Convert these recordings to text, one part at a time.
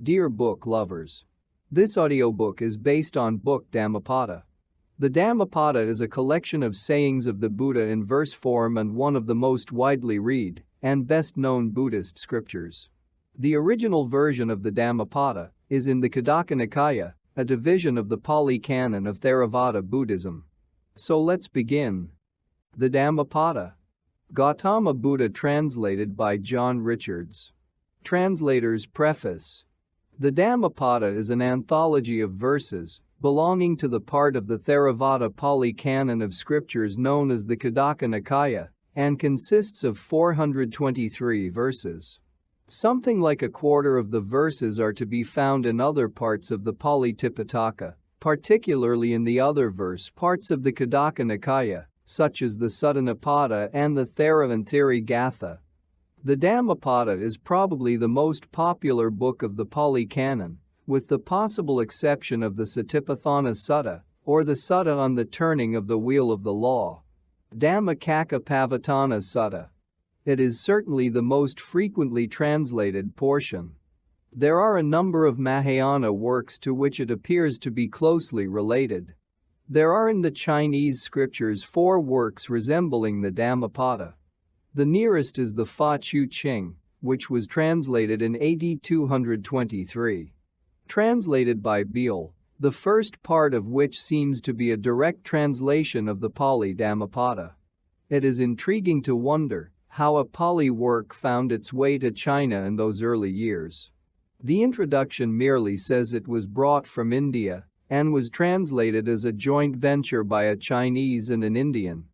Dear book lovers. This audiobook is based on book Dhammapada. The Dhammapada is a collection of sayings of the Buddha in verse form and one of the most widely read and best-known Buddhist scriptures. The original version of the Dhammapada is in the Khuddaka Nikaya, a division of the Pali Canon of Theravada Buddhism. So let's begin. The Dhammapada. Gautama Buddha, translated by John Richards. Translator's preface. The Dhammapada is an anthology of verses belonging to the part of the Theravada Pali Canon of scriptures known as the Khuddaka Nikaya and consists of 423 verses. Something like a quarter of the verses are to be found in other parts of the Pali Tipitaka, particularly in the other verse parts of the Khuddaka Nikaya, such as the Sutta and the Theravada. The Dhammapada is probably the most popular book of the Pali Canon, with the possible exception of the Satipatthana Sutta, or the Sutta on the turning of the wheel of the law. Dhammacakkappavattana Sutta. It is certainly the most frequently translated portion. There are a number of Mahayana works to which it appears to be closely related. There are in the Chinese scriptures 4 works resembling the Dhammapada. The nearest is the Fa Chu Ching, which was translated in AD 223. Translated by Beale, the first part of which seems to be a direct translation of the Pali Dhammapada. It is intriguing to wonder how a Pali work found its way to China in those early years. The introduction merely says it was brought from India and was translated as a joint venture by a Chinese and an Indian.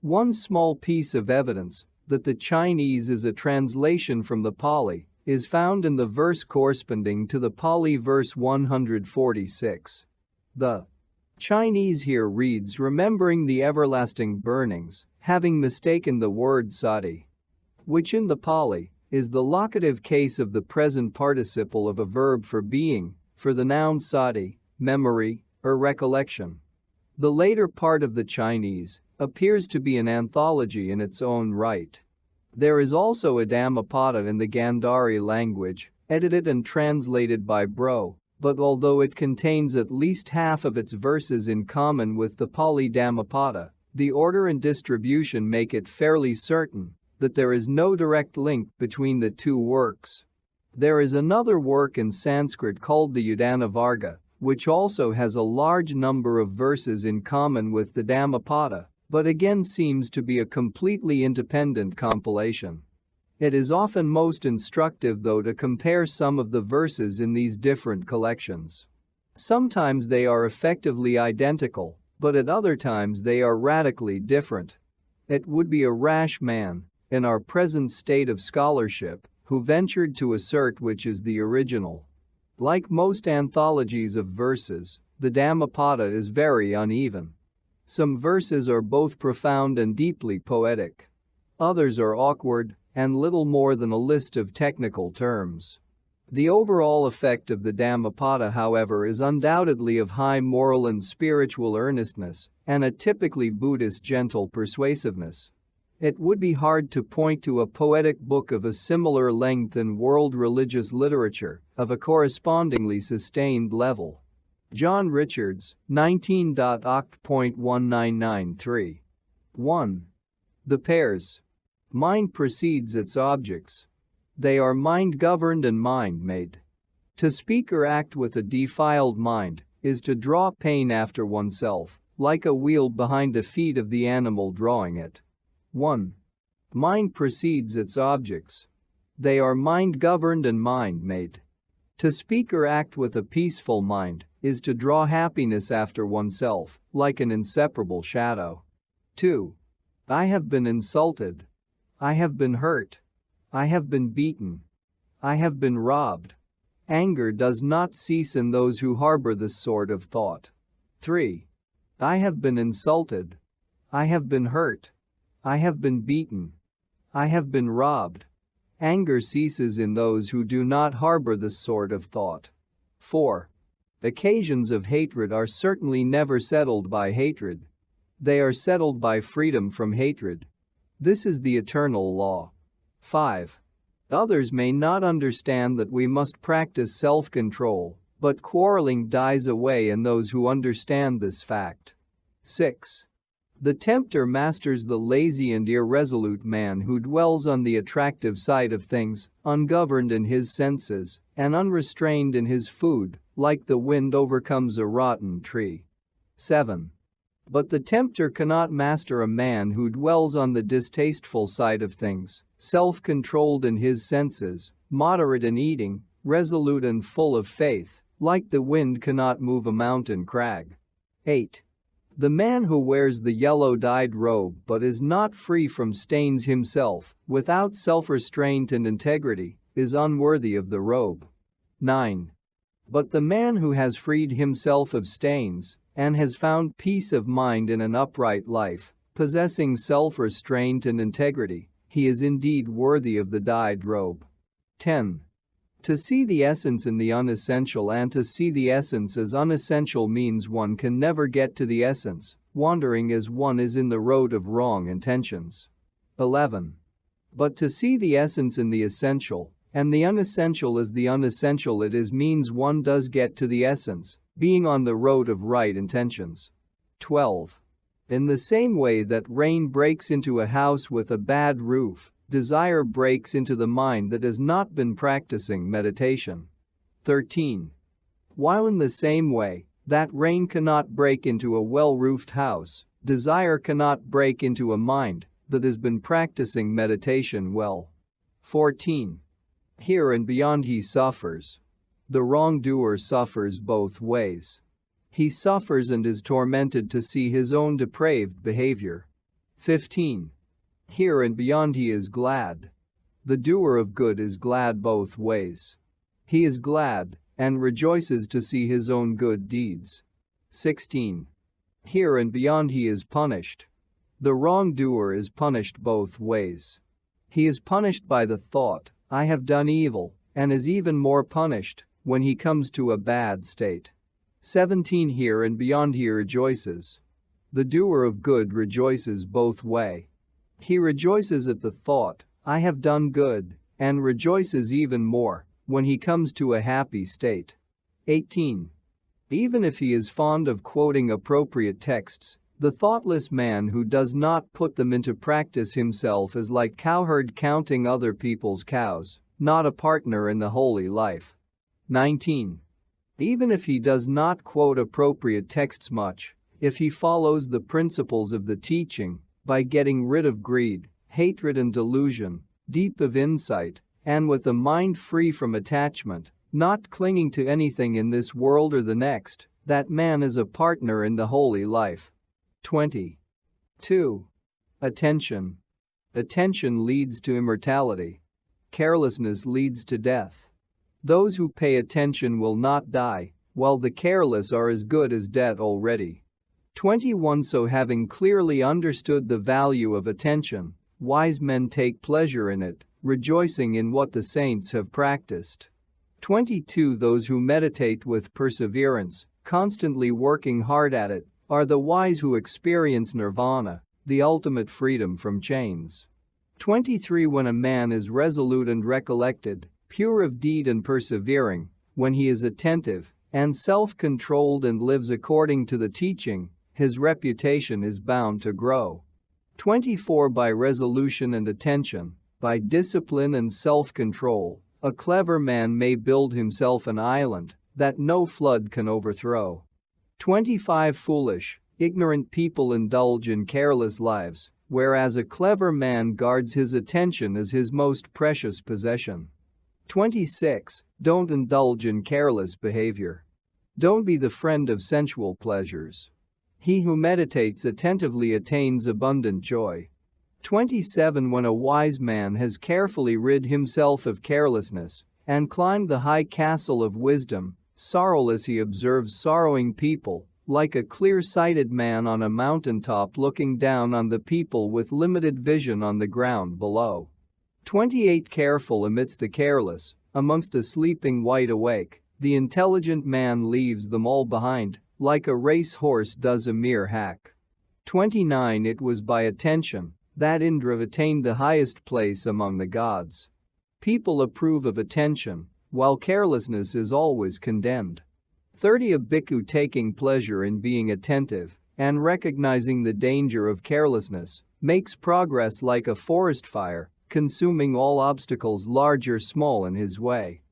One small piece of evidence that the Chinese is a translation from the Pali is found in the verse corresponding to the Pali verse 146. The Chinese here reads, remembering the everlasting burnings, having mistaken the word sati, which in the Pali is the locative case of the present participle of a verb for being, for the noun sati, memory, or recollection. The later part of the Chinese appears to be an anthology in its own right. There is also a Dhammapada in the Gandhari language, edited and translated by Bro, but although it contains at least half of its verses in common with the Pali Dhammapada, the order and distribution make it fairly certain that there is no direct link between the two works. There is another work in Sanskrit called the Udana, which also has a large number of verses in common with the Dhammapada, but again seems to be a completely independent compilation. It is often most instructive, though, to compare some of the verses in these different collections. Sometimes they are effectively identical, but at other times they are radically different. It would be a rash man, in our present state of scholarship, who ventured to assert which is the original. Like most anthologies of verses, the Dhammapada is very uneven. Some verses are both profound and deeply poetic. Others are awkward and little more than a list of technical terms. The overall effect of the Dhammapada, however, is undoubtedly of high moral and spiritual earnestness and a typically Buddhist gentle persuasiveness. It would be hard to point to a poetic book of a similar length in world religious literature of a correspondingly sustained level. John Richards, 19.oct.1993. 1. The pairs. Mind precedes its objects. They are mind-governed and mind-made. To speak or act with a defiled mind is to draw pain after oneself, like a wheel behind the feet of the animal drawing it. 1. Mind precedes its objects. They are mind-governed and mind-made. To speak or act with a peaceful mind is to draw happiness after oneself, like an inseparable shadow. 2. I have been insulted. I have been hurt. I have been beaten. I have been robbed. Anger does not cease in those who harbor this sort of thought. 3. I have been insulted. I have been hurt. I have been beaten. I have been robbed. Anger ceases in those who do not harbor this sort of thought. 4. Occasions of hatred are certainly never settled by hatred. They are settled by freedom from hatred. This is the eternal law. 5. Others may not understand that we must practice self-control, but quarreling dies away in those who understand this fact. 6. The tempter masters the lazy and irresolute man who dwells on the attractive side of things, ungoverned in his senses, and unrestrained in his food, like the wind overcomes a rotten tree. 7. But the tempter cannot master a man who dwells on the distasteful side of things, self-controlled in his senses, moderate in eating, resolute and full of faith, like the wind cannot move a mountain crag. 8. The man who wears the yellow-dyed robe but is not free from stains himself, without self-restraint and integrity, is unworthy of the robe. 9. But the man who has freed himself of stains and has found peace of mind in an upright life, possessing self-restraint and integrity, he is indeed worthy of the dyed robe. 10. To see the essence in the unessential and to see the essence as unessential means one can never get to the essence, wandering as one is in the road of wrong intentions. 11. But to see the essence in the essential, and the unessential as the unessential it is means one does get to the essence, being on the road of right intentions. 12. In the same way that rain breaks into a house with a bad roof, desire breaks into the mind that has not been practicing meditation. 13. While in the same way that rain cannot break into a well-roofed house, desire cannot break into a mind that has been practicing meditation well. 14. Here and beyond he suffers. The wrongdoer suffers both ways. He suffers and is tormented to see his own depraved behavior. 15. Here and beyond he is glad. The doer of good is glad both ways. He is glad and rejoices to see his own good deeds. 16. Here and beyond he is punished. The wrongdoer is punished both ways. He is punished by the thought, I have done evil, and is even more punished when he comes to a bad state. 17. Here and beyond he rejoices. The doer of good rejoices both ways. He rejoices at the thought, I have done good, and rejoices even more when he comes to a happy state. 18. Even if he is fond of quoting appropriate texts, the thoughtless man who does not put them into practice himself is like cowherd counting other people's cows, not a partner in the holy life. 19. Even if he does not quote appropriate texts much, if he follows the principles of the teaching, by getting rid of greed, hatred and delusion, deep of insight, and with a mind free from attachment, not clinging to anything in this world or the next, that man is a partner in the holy life. 20. 2. Attention. Attention leads to immortality. Carelessness leads to death. Those who pay attention will not die, while the careless are as good as dead already. 21. So having clearly understood the value of attention, wise men take pleasure in it, rejoicing in what the saints have practiced. 22. Those who meditate with perseverance, constantly working hard at it, are the wise who experience nirvana, the ultimate freedom from chains. 23. When a man is resolute and recollected, pure of deed and persevering, when he is attentive and self-controlled and lives according to the teaching, his reputation is bound to grow. 24. By resolution and attention, by discipline and self-control, a clever man may build himself an island that no flood can overthrow. 25. Foolish, ignorant people indulge in careless lives, whereas a clever man guards his attention as his most precious possession. 26. Don't indulge in careless behavior. Don't be the friend of sensual pleasures. He who meditates attentively attains abundant joy. 27. When a wise man has carefully rid himself of carelessness and climbed the high castle of wisdom, sorrowless he observes sorrowing people, like a clear-sighted man on a mountaintop looking down on the people with limited vision on the ground below. 28. Careful amidst the careless, amongst a sleeping wide awake, the intelligent man leaves them all behind, like a race-horse does a mere hack. 29. It was by attention that Indra attained the highest place among the gods. People approve of attention, while carelessness is always condemned. 30. A bhikkhu taking pleasure in being attentive and recognizing the danger of carelessness makes progress like a forest fire, consuming all obstacles large or small in his way.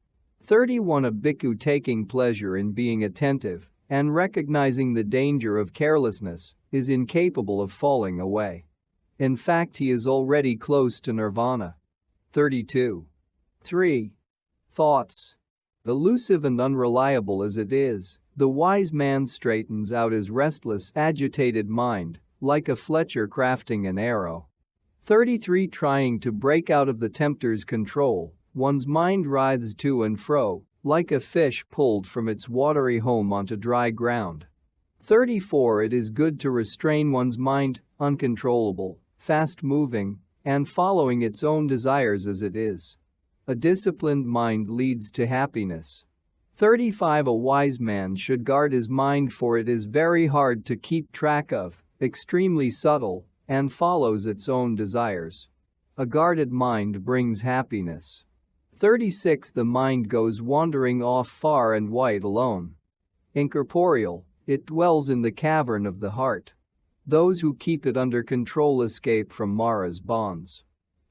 31. A bhikkhu taking pleasure in being attentive and recognizing the danger of carelessness is incapable of falling away. In fact, he is already close to nirvana. 32. 3. Thoughts. Elusive and unreliable as it is, the wise man straightens out his restless, agitated mind, like a fletcher crafting an arrow. 33. Trying to break out of the tempter's control, one's mind writhes to and fro, like a fish pulled from its watery home onto dry ground. 34. It is good to restrain one's mind, uncontrollable, fast-moving, and following its own desires as it is. A disciplined mind leads to happiness. 35. A wise man should guard his mind, for it is very hard to keep track of, extremely subtle, and follows its own desires. A guarded mind brings happiness. 36. The mind goes wandering off far and wide alone. Incorporeal, it dwells in the cavern of the heart. Those who keep it under control escape from Mara's bonds.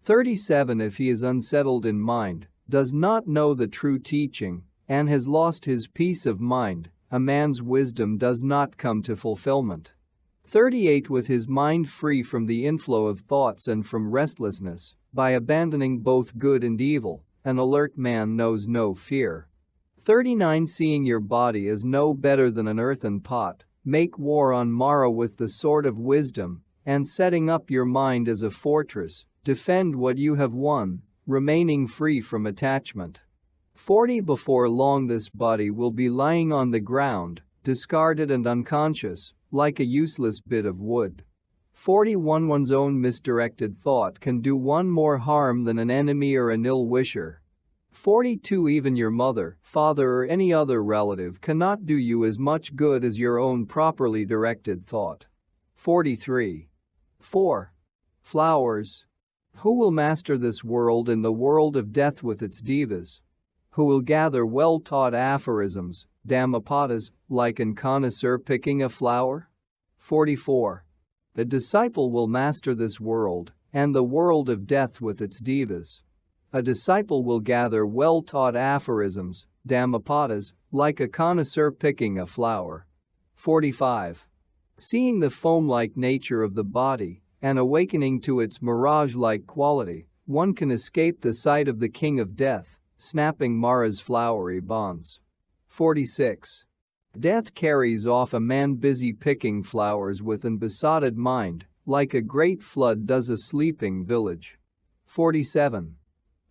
37. If he is unsettled in mind, does not know the true teaching, and has lost his peace of mind, a man's wisdom does not come to fulfillment. 38. With his mind free from the inflow of thoughts and from restlessness, by abandoning both good and evil, an alert man knows no fear. 39. Seeing your body as no better than an earthen pot, make war on Mara with the sword of wisdom, and setting up your mind as a fortress, defend what you have won, remaining free from attachment. 40. Before long this body will be lying on the ground, discarded and unconscious, like a useless bit of wood. 41. One's own misdirected thought can do one more harm than an enemy or an ill-wisher. 42. Even your mother, father or any other relative cannot do you as much good as your own properly directed thought. 43. 4. Flowers. Who will master this world and the world of death with its devas? Who will gather well-taught aphorisms, Dhammapadas, like an connoisseur picking a flower? 44. The disciple will master this world and the world of death with its devas. A disciple will gather well-taught aphorisms, Dhammapadas, like a connoisseur picking a flower. 45. Seeing the foam-like nature of the body and awakening to its mirage-like quality, one can escape the sight of the king of death, snapping Mara's flowery bonds. 46. Death carries off a man busy picking flowers with an besotted mind, like a great flood does a sleeping village. 47.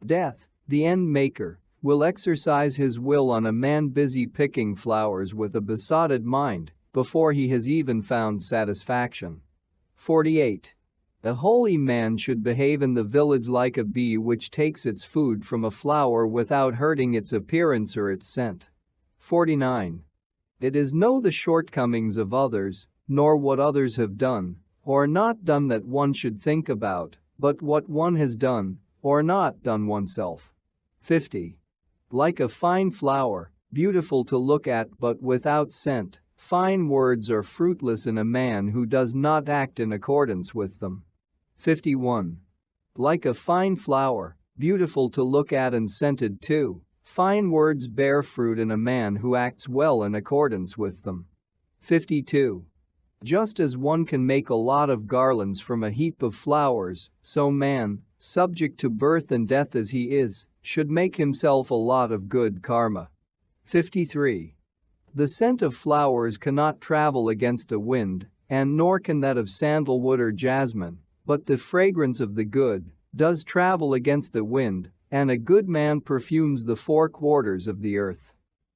Death, the end maker, will exercise his will on a man busy picking flowers with a besotted mind, before he has even found satisfaction. 48. A holy man should behave in the village like a bee which takes its food from a flower without hurting its appearance or its scent. 49. It is know the shortcomings of others, nor what others have done, or not done that one should think about, but what one has done, or not done oneself. 50. Like a fine flower, beautiful to look at but without scent, fine words are fruitless in a man who does not act in accordance with them. 51. Like a fine flower, beautiful to look at and scented too, fine words bear fruit in a man who acts well in accordance with them. 52. Just as one can make a lot of garlands from a heap of flowers, so man, subject to birth and death as he is, should make himself a lot of good karma. 53. The scent of flowers cannot travel against a wind, and nor can that of sandalwood or jasmine, but the fragrance of the good does travel against the wind, and a good man perfumes the four quarters of the earth.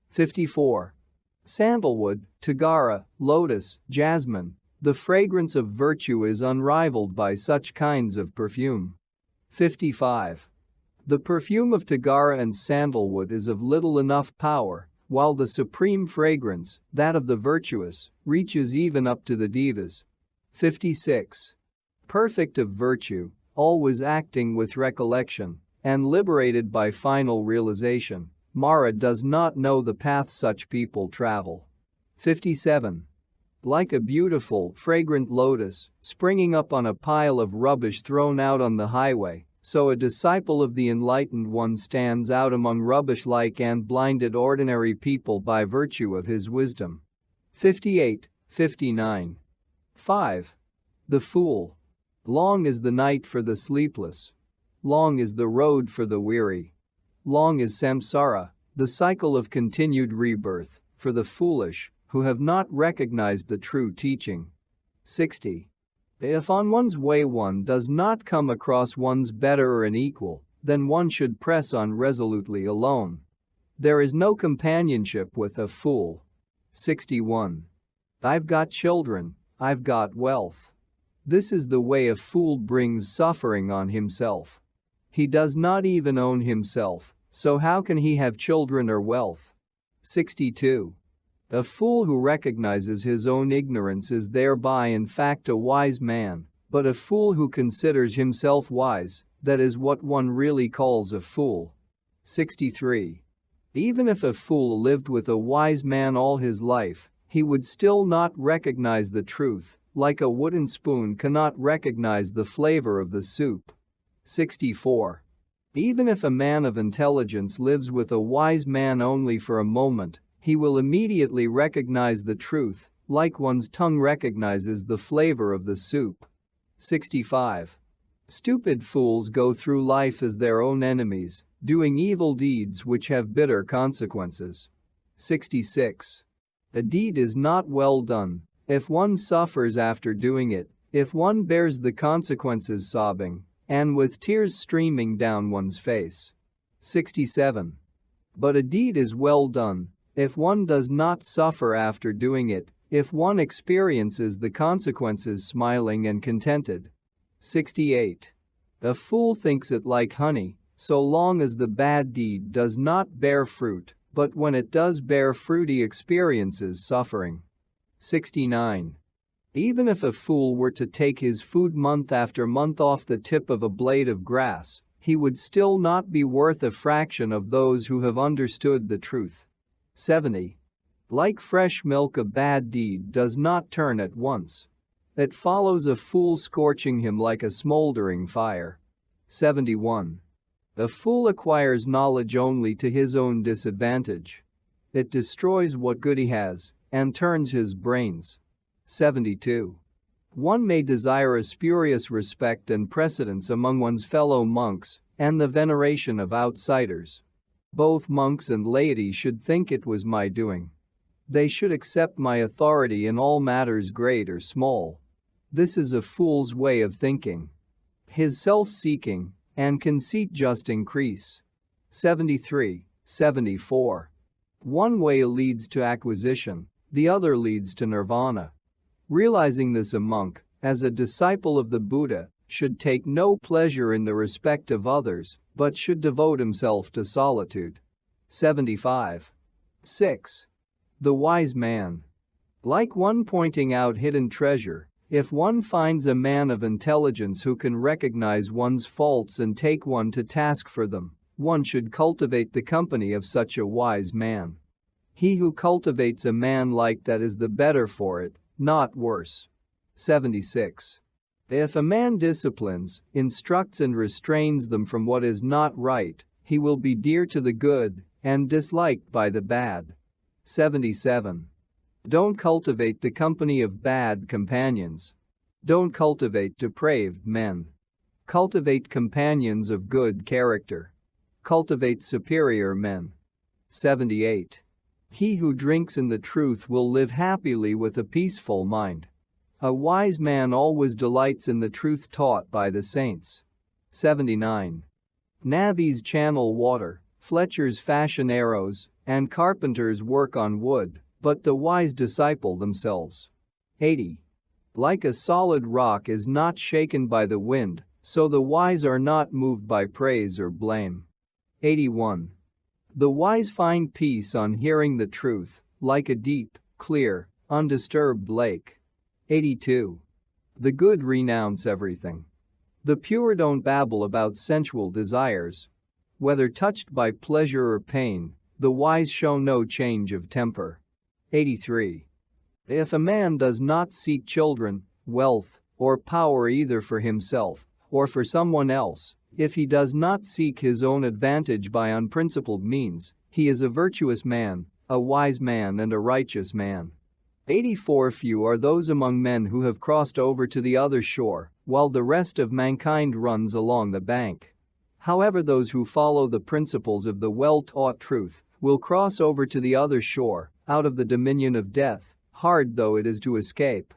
54. Sandalwood, tagara, lotus, jasmine, the fragrance of virtue is unrivaled by such kinds of perfume. 55. The perfume of tagara and sandalwood is of little enough power, while the supreme fragrance, that of the virtuous, reaches even up to the devas. 56. Perfect of virtue, always acting with recollection, and liberated by final realization. Mara does not know the path such people travel. 57. Like a beautiful, fragrant lotus, springing up on a pile of rubbish thrown out on the highway, so a disciple of the enlightened one stands out among rubbish-like and blinded ordinary people by virtue of his wisdom. 58, 59. 5. The fool. Long is the night for the sleepless. Long is the road for the weary. Long is samsara, the cycle of continued rebirth, for the foolish, who have not recognized the true teaching. 60. If on one's way one does not come across one's better or an equal, then one should press on resolutely alone. There is no companionship with a fool. 61. I've got children, I've got wealth. This is the way a fool brings suffering on himself. He does not even own himself, so how can he have children or wealth? 62. A fool who recognizes his own ignorance is thereby in fact a wise man, but a fool who considers himself wise, that is what one really calls a fool. 63. Even if a fool lived with a wise man all his life, he would still not recognize the truth, like a wooden spoon cannot recognize the flavor of the soup. 64. Even if a man of intelligence lives with a wise man only for a moment, he will immediately recognize the truth, like one's tongue recognizes the flavor of the soup. 65. Stupid fools go through life as their own enemies, doing evil deeds which have bitter consequences. 66. A deed is not well done if one suffers after doing it, if one bears the consequences sobbing, and with tears streaming down one's face. 67. But a deed is well done if one does not suffer after doing it, if one experiences the consequences smiling and contented. 68. A fool thinks it like honey, so long as the bad deed does not bear fruit, but when it does bear fruit he experiences suffering. 69. Even if a fool were to take his food month after month off the tip of a blade of grass, he would still not be worth a fraction of those who have understood the truth. 70. Like fresh milk, a bad deed does not turn at once. It follows a fool, scorching him like a smoldering fire. 71. A fool acquires knowledge only to his own disadvantage. It destroys what good he has and turns his brains. 72. One may desire a spurious respect and precedence among one's fellow monks and the veneration of outsiders. Both monks and laity should think it was my doing. They should accept my authority in all matters great or small. This is a fool's way of thinking. His self-seeking and conceit just increase. 73, 74. One way leads to acquisition, the other leads to nirvana. Realizing this, a monk, as a disciple of the Buddha, should take no pleasure in the respect of others, but should devote himself to solitude. 75. 6. The wise man. Like one pointing out hidden treasure, if one finds a man of intelligence who can recognize one's faults and take one to task for them, one should cultivate the company of such a wise man. He who cultivates a man like that is the better for it, not worse. 76. If a man disciplines, instructs and restrains them from what is not right, he will be dear to the good and disliked by the bad. 77. Don't cultivate the company of bad companions. Don't cultivate depraved men. Cultivate companions of good character. Cultivate superior men. 78. He who drinks in the truth will live happily with a peaceful mind. A wise man always delights in the truth taught by the saints. 79. Navvies channel water, Fletchers fashion arrows, and carpenters work on wood, but the wise disciple themselves. 80. Like a solid rock is not shaken by the wind, so the wise are not moved by praise or blame. 81. The wise find peace on hearing the truth, like a deep, clear, undisturbed lake. 82. The good renounce everything. The pure don't babble about sensual desires. Whether touched by pleasure or pain, the wise show no change of temper. 83. If a man does not seek children, wealth, or power either for himself or for someone else, if he does not seek his own advantage by unprincipled means, he is a virtuous man, a wise man and a righteous man. 84. Few are those among men who have crossed over to the other shore, while the rest of mankind runs along the bank. However, those who follow the principles of the well-taught truth will cross over to the other shore, out of the dominion of death, hard though it is to escape.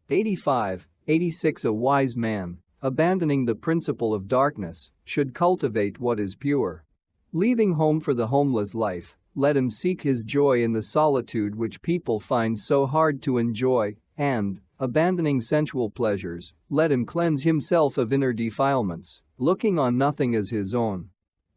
85. 86. A wise man, abandoning the principle of darkness, should cultivate what is pure. Leaving home for the homeless life, let him seek his joy in the solitude which people find so hard to enjoy, and, abandoning sensual pleasures, let him cleanse himself of inner defilements, looking on nothing as his own.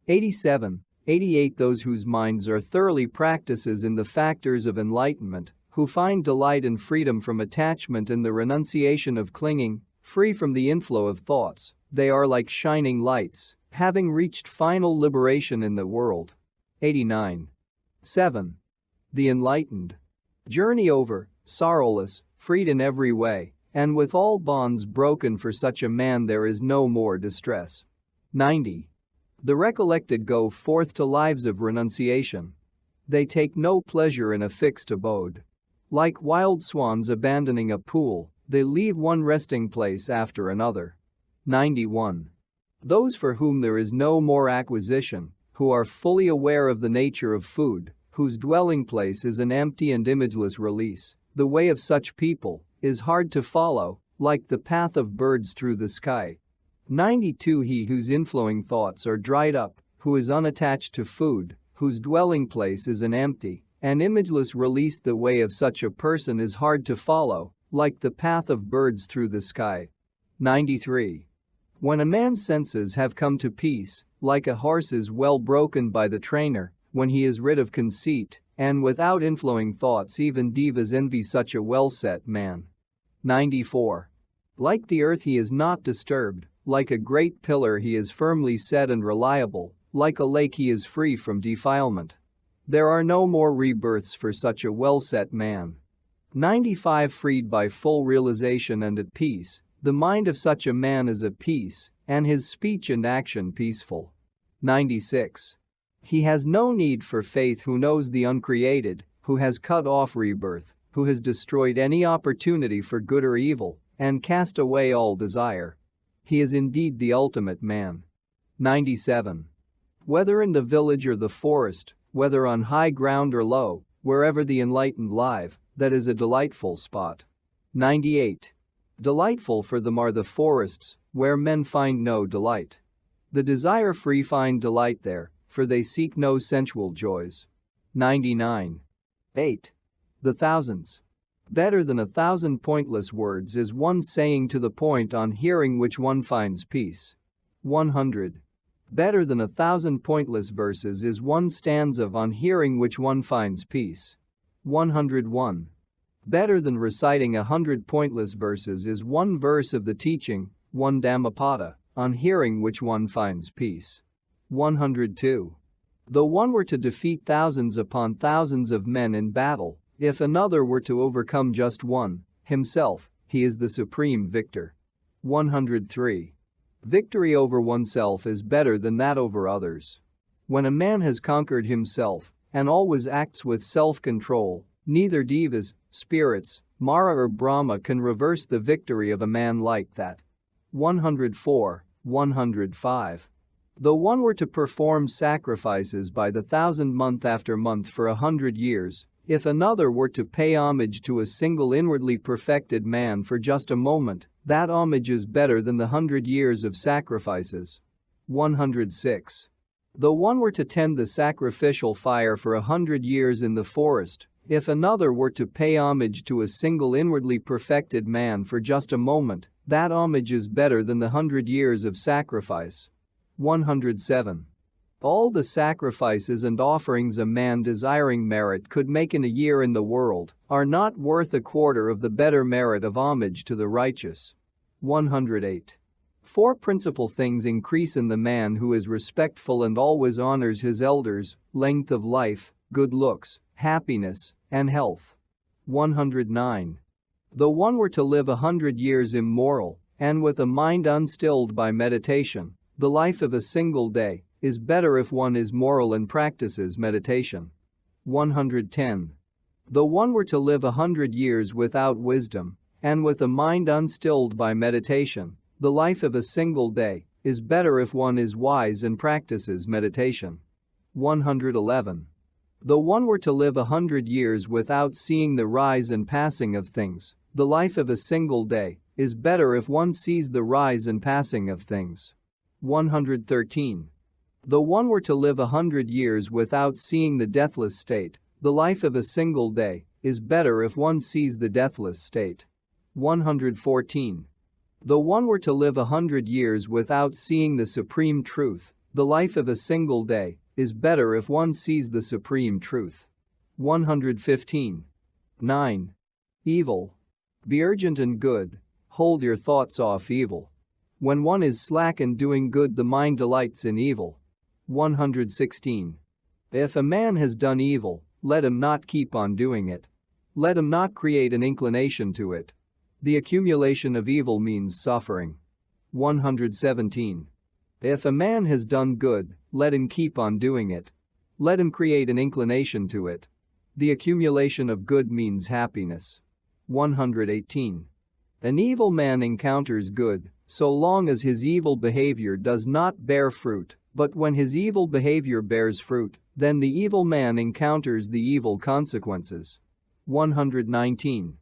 87. 88. Those whose minds are thoroughly practices in the factors of enlightenment, who find delight and freedom from attachment in the renunciation of clinging, free from the inflow of thoughts, they are like shining lights, having reached final liberation in the world. 89. 7. The enlightened journey over, sorrowless, freed in every way, and with all bonds broken. For such a man there is no more distress. 90. The recollected go forth to lives of renunciation. They take no pleasure in a fixed abode. Like wild swans abandoning a pool, they leave one resting place after another. 91. Those for whom there is no more acquisition, who are fully aware of the nature of food, whose dwelling place is an empty and imageless release, the way of such people is hard to follow, like the path of birds through the sky. 92. He whose inflowing thoughts are dried up, who is unattached to food, whose dwelling place is an empty and imageless release, the way of such a person is hard to follow, like the path of birds through the sky. 93. When a man's senses have come to peace, like a horse is well broken by the trainer, when he is rid of conceit, and without inflowing thoughts, even devas envy such a well-set man. 94. Like the earth he is not disturbed, like a great pillar he is firmly set and reliable, like a lake he is free from defilement. There are no more rebirths for such a well-set man. 95. Freed by full realization and at peace, the mind of such a man is at peace, and his speech and action peaceful. 96. He has no need for faith who knows the uncreated, who has cut off rebirth, who has destroyed any opportunity for good or evil, and cast away all desire. He is indeed the ultimate man. 97. Whether in the village or the forest, whether on high ground or low, wherever the enlightened live, that is a delightful spot. 98. Delightful for them are the forests, where men find no delight. The desire-free find delight there, for they seek no sensual joys. 99. 8. The thousands. Better than 1,000 pointless words is one saying to the point on hearing which one finds peace. 100. Better than 1,000 pointless verses is one stanza on hearing which one finds peace. 101. Better than reciting 100 pointless verses is one verse of the teaching, one Dhammapada, on hearing which one finds peace. 102. Though one were to defeat thousands upon thousands of men in battle, if another were to overcome just one, himself, he is the supreme victor. 103. Victory over oneself is better than that over others. When a man has conquered himself and always acts with self-control, neither devas, spirits, Mara or Brahma can reverse the victory of a man like that. 104. 105. Though one were to perform sacrifices by the thousand month after month for 100 years, if another were to pay homage to a single inwardly perfected man for just a moment, that homage is better than the 100 years of sacrifices. 106. Though one were to tend the sacrificial fire for 100 years in the forest, if another were to pay homage to a single inwardly perfected man for just a moment, that homage is better than the 100 years of sacrifice. 107. All the sacrifices and offerings a man desiring merit could make in a year in the world are not worth a quarter of the better merit of homage to the righteous. 108. Four principal things increase in the man who is respectful and always honors his elders: length of life, good looks, happiness, and health. 109. Though one were to live 100 years immoral and with a mind unstilled by meditation, the life of a single day is better if one is moral and practices meditation. 110. Though one were to live 100 years without wisdom and with a mind unstilled by meditation, the life of a single day is better if one is wise and practices meditation. 111. Though one were to live 100 years without seeing the rise and passing of things, the life of a single day is better if one sees the rise and passing of things. 113. Though one were to live 100 years without seeing the deathless state, the life of a single day is better if one sees the deathless state. 114. Though one were to live 100 years without seeing the supreme truth, the life of a single day is better if one sees the supreme truth. 115. 9. Evil. Be urgent and good. Hold your thoughts off evil. When one is slack in doing good, the mind delights in evil. 116. If a man has done evil, let him not keep on doing it. Let him not create an inclination to it. The accumulation of evil means suffering. 117. If a man has done good, let him keep on doing it. Let him create an inclination to it. The accumulation of good means happiness. 118. An evil man encounters good so long as his evil behavior does not bear fruit, but when his evil behavior bears fruit, then the evil man encounters the evil consequences. 119.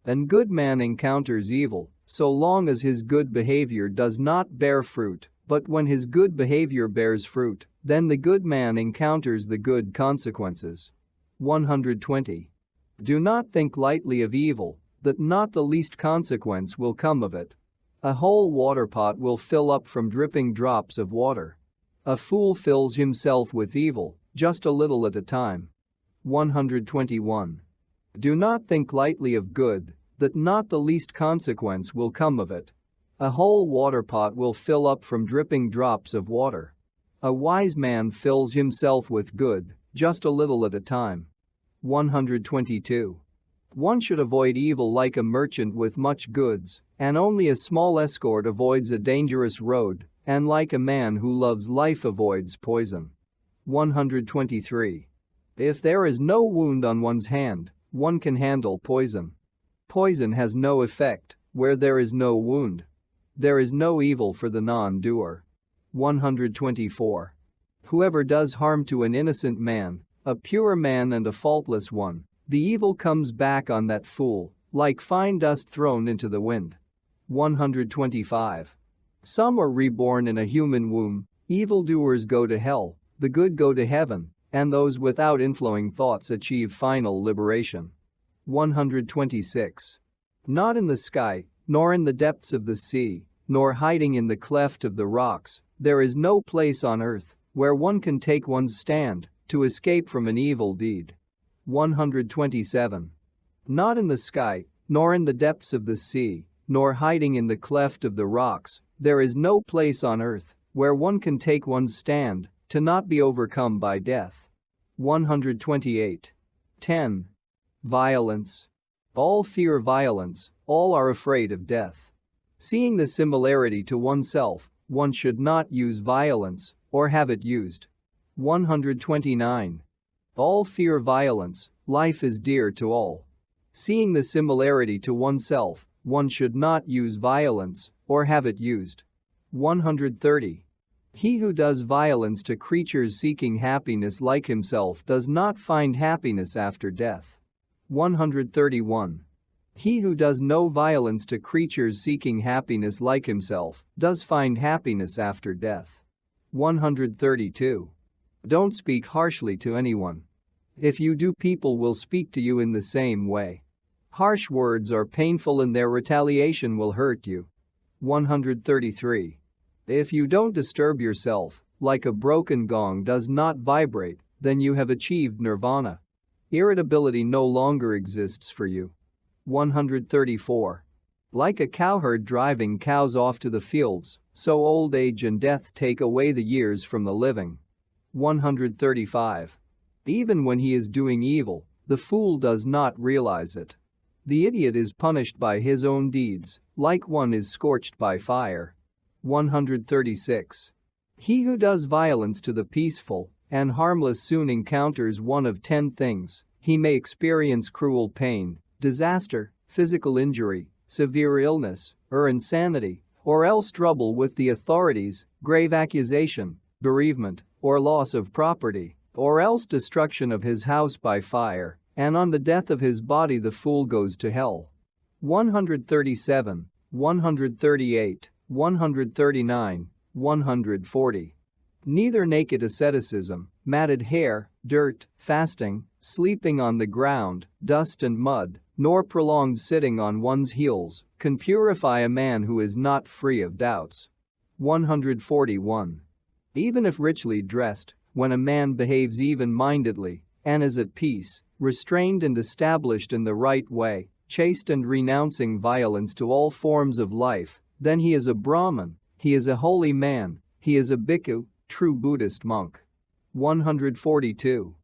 An good man encounters evil so long as his good behavior does not bear fruit, but when his good behavior bears fruit, then the good man encounters the good consequences. 120. Do not think lightly of evil, that not the least consequence will come of it. A whole water pot will fill up from dripping drops of water. A fool fills himself with evil, just a little at a time. 121. Do not think lightly of good, that not the least consequence will come of it. A whole water pot will fill up from dripping drops of water. A wise man fills himself with good, just a little at a time. 122. One should avoid evil like a merchant with much goods, and only a small escort avoids a dangerous road, and like a man who loves life avoids poison. 123. If there is no wound on one's hand, one can handle poison. Poison has no effect where there is no wound. There is no evil for the non-doer. 124. Whoever does harm to an innocent man, a pure man and a faultless one, the evil comes back on that fool, like fine dust thrown into the wind. 125. Some are reborn in a human womb, evildoers go to hell, the good go to heaven, and those without inflowing thoughts achieve final liberation. 126. Not in the sky, nor in the depths of the sea, nor hiding in the cleft of the rocks, there is no place on earth where one can take one's stand to escape from an evil deed. 127. Not in the sky, nor in the depths of the sea, nor hiding in the cleft of the rocks, there is no place on earth where one can take one's stand to not be overcome by death. 128. 10. Violence. All fear violence, all are afraid of death. Seeing the similarity to oneself, one should not use violence or have it used. 129. All fear violence, life is dear to all. Seeing the similarity to oneself, one should not use violence or have it used. 130. He who does violence to creatures seeking happiness like himself does not find happiness after death. 131. He who does no violence to creatures seeking happiness like himself does find happiness after death. 132. Don't speak harshly to anyone. If you do, people will speak to you in the same way. Harsh words are painful and their retaliation will hurt you. 133. If you don't disturb yourself, like a broken gong does not vibrate, then you have achieved nirvana. Irritability no longer exists for you. 134. Like a cowherd driving cows off to the fields, So old age and death take away the years from the living. 135. Even when he is doing evil, the fool does not realize it. The idiot is punished by his own deeds, like one is scorched by fire. 136. He who does violence to the peaceful and harmless soon encounters one of 10 things. He may experience cruel pain, disaster, physical injury, severe illness, or insanity, or else trouble with the authorities, grave accusation, bereavement, or loss of property, or else destruction of his house by fire, and on the death of his body the fool goes to hell. 137, 138, 139, 140. Neither naked asceticism, matted hair, dirt, fasting, sleeping on the ground, dust and mud, nor prolonged sitting on one's heels can purify a man who is not free of doubts. 141. Even if richly dressed, when a man behaves even-mindedly and is at peace, restrained and established in the right way, chaste and renouncing violence to all forms of life, then he is a Brahmin, he is a holy man, he is a bhikkhu, true Buddhist monk. 142.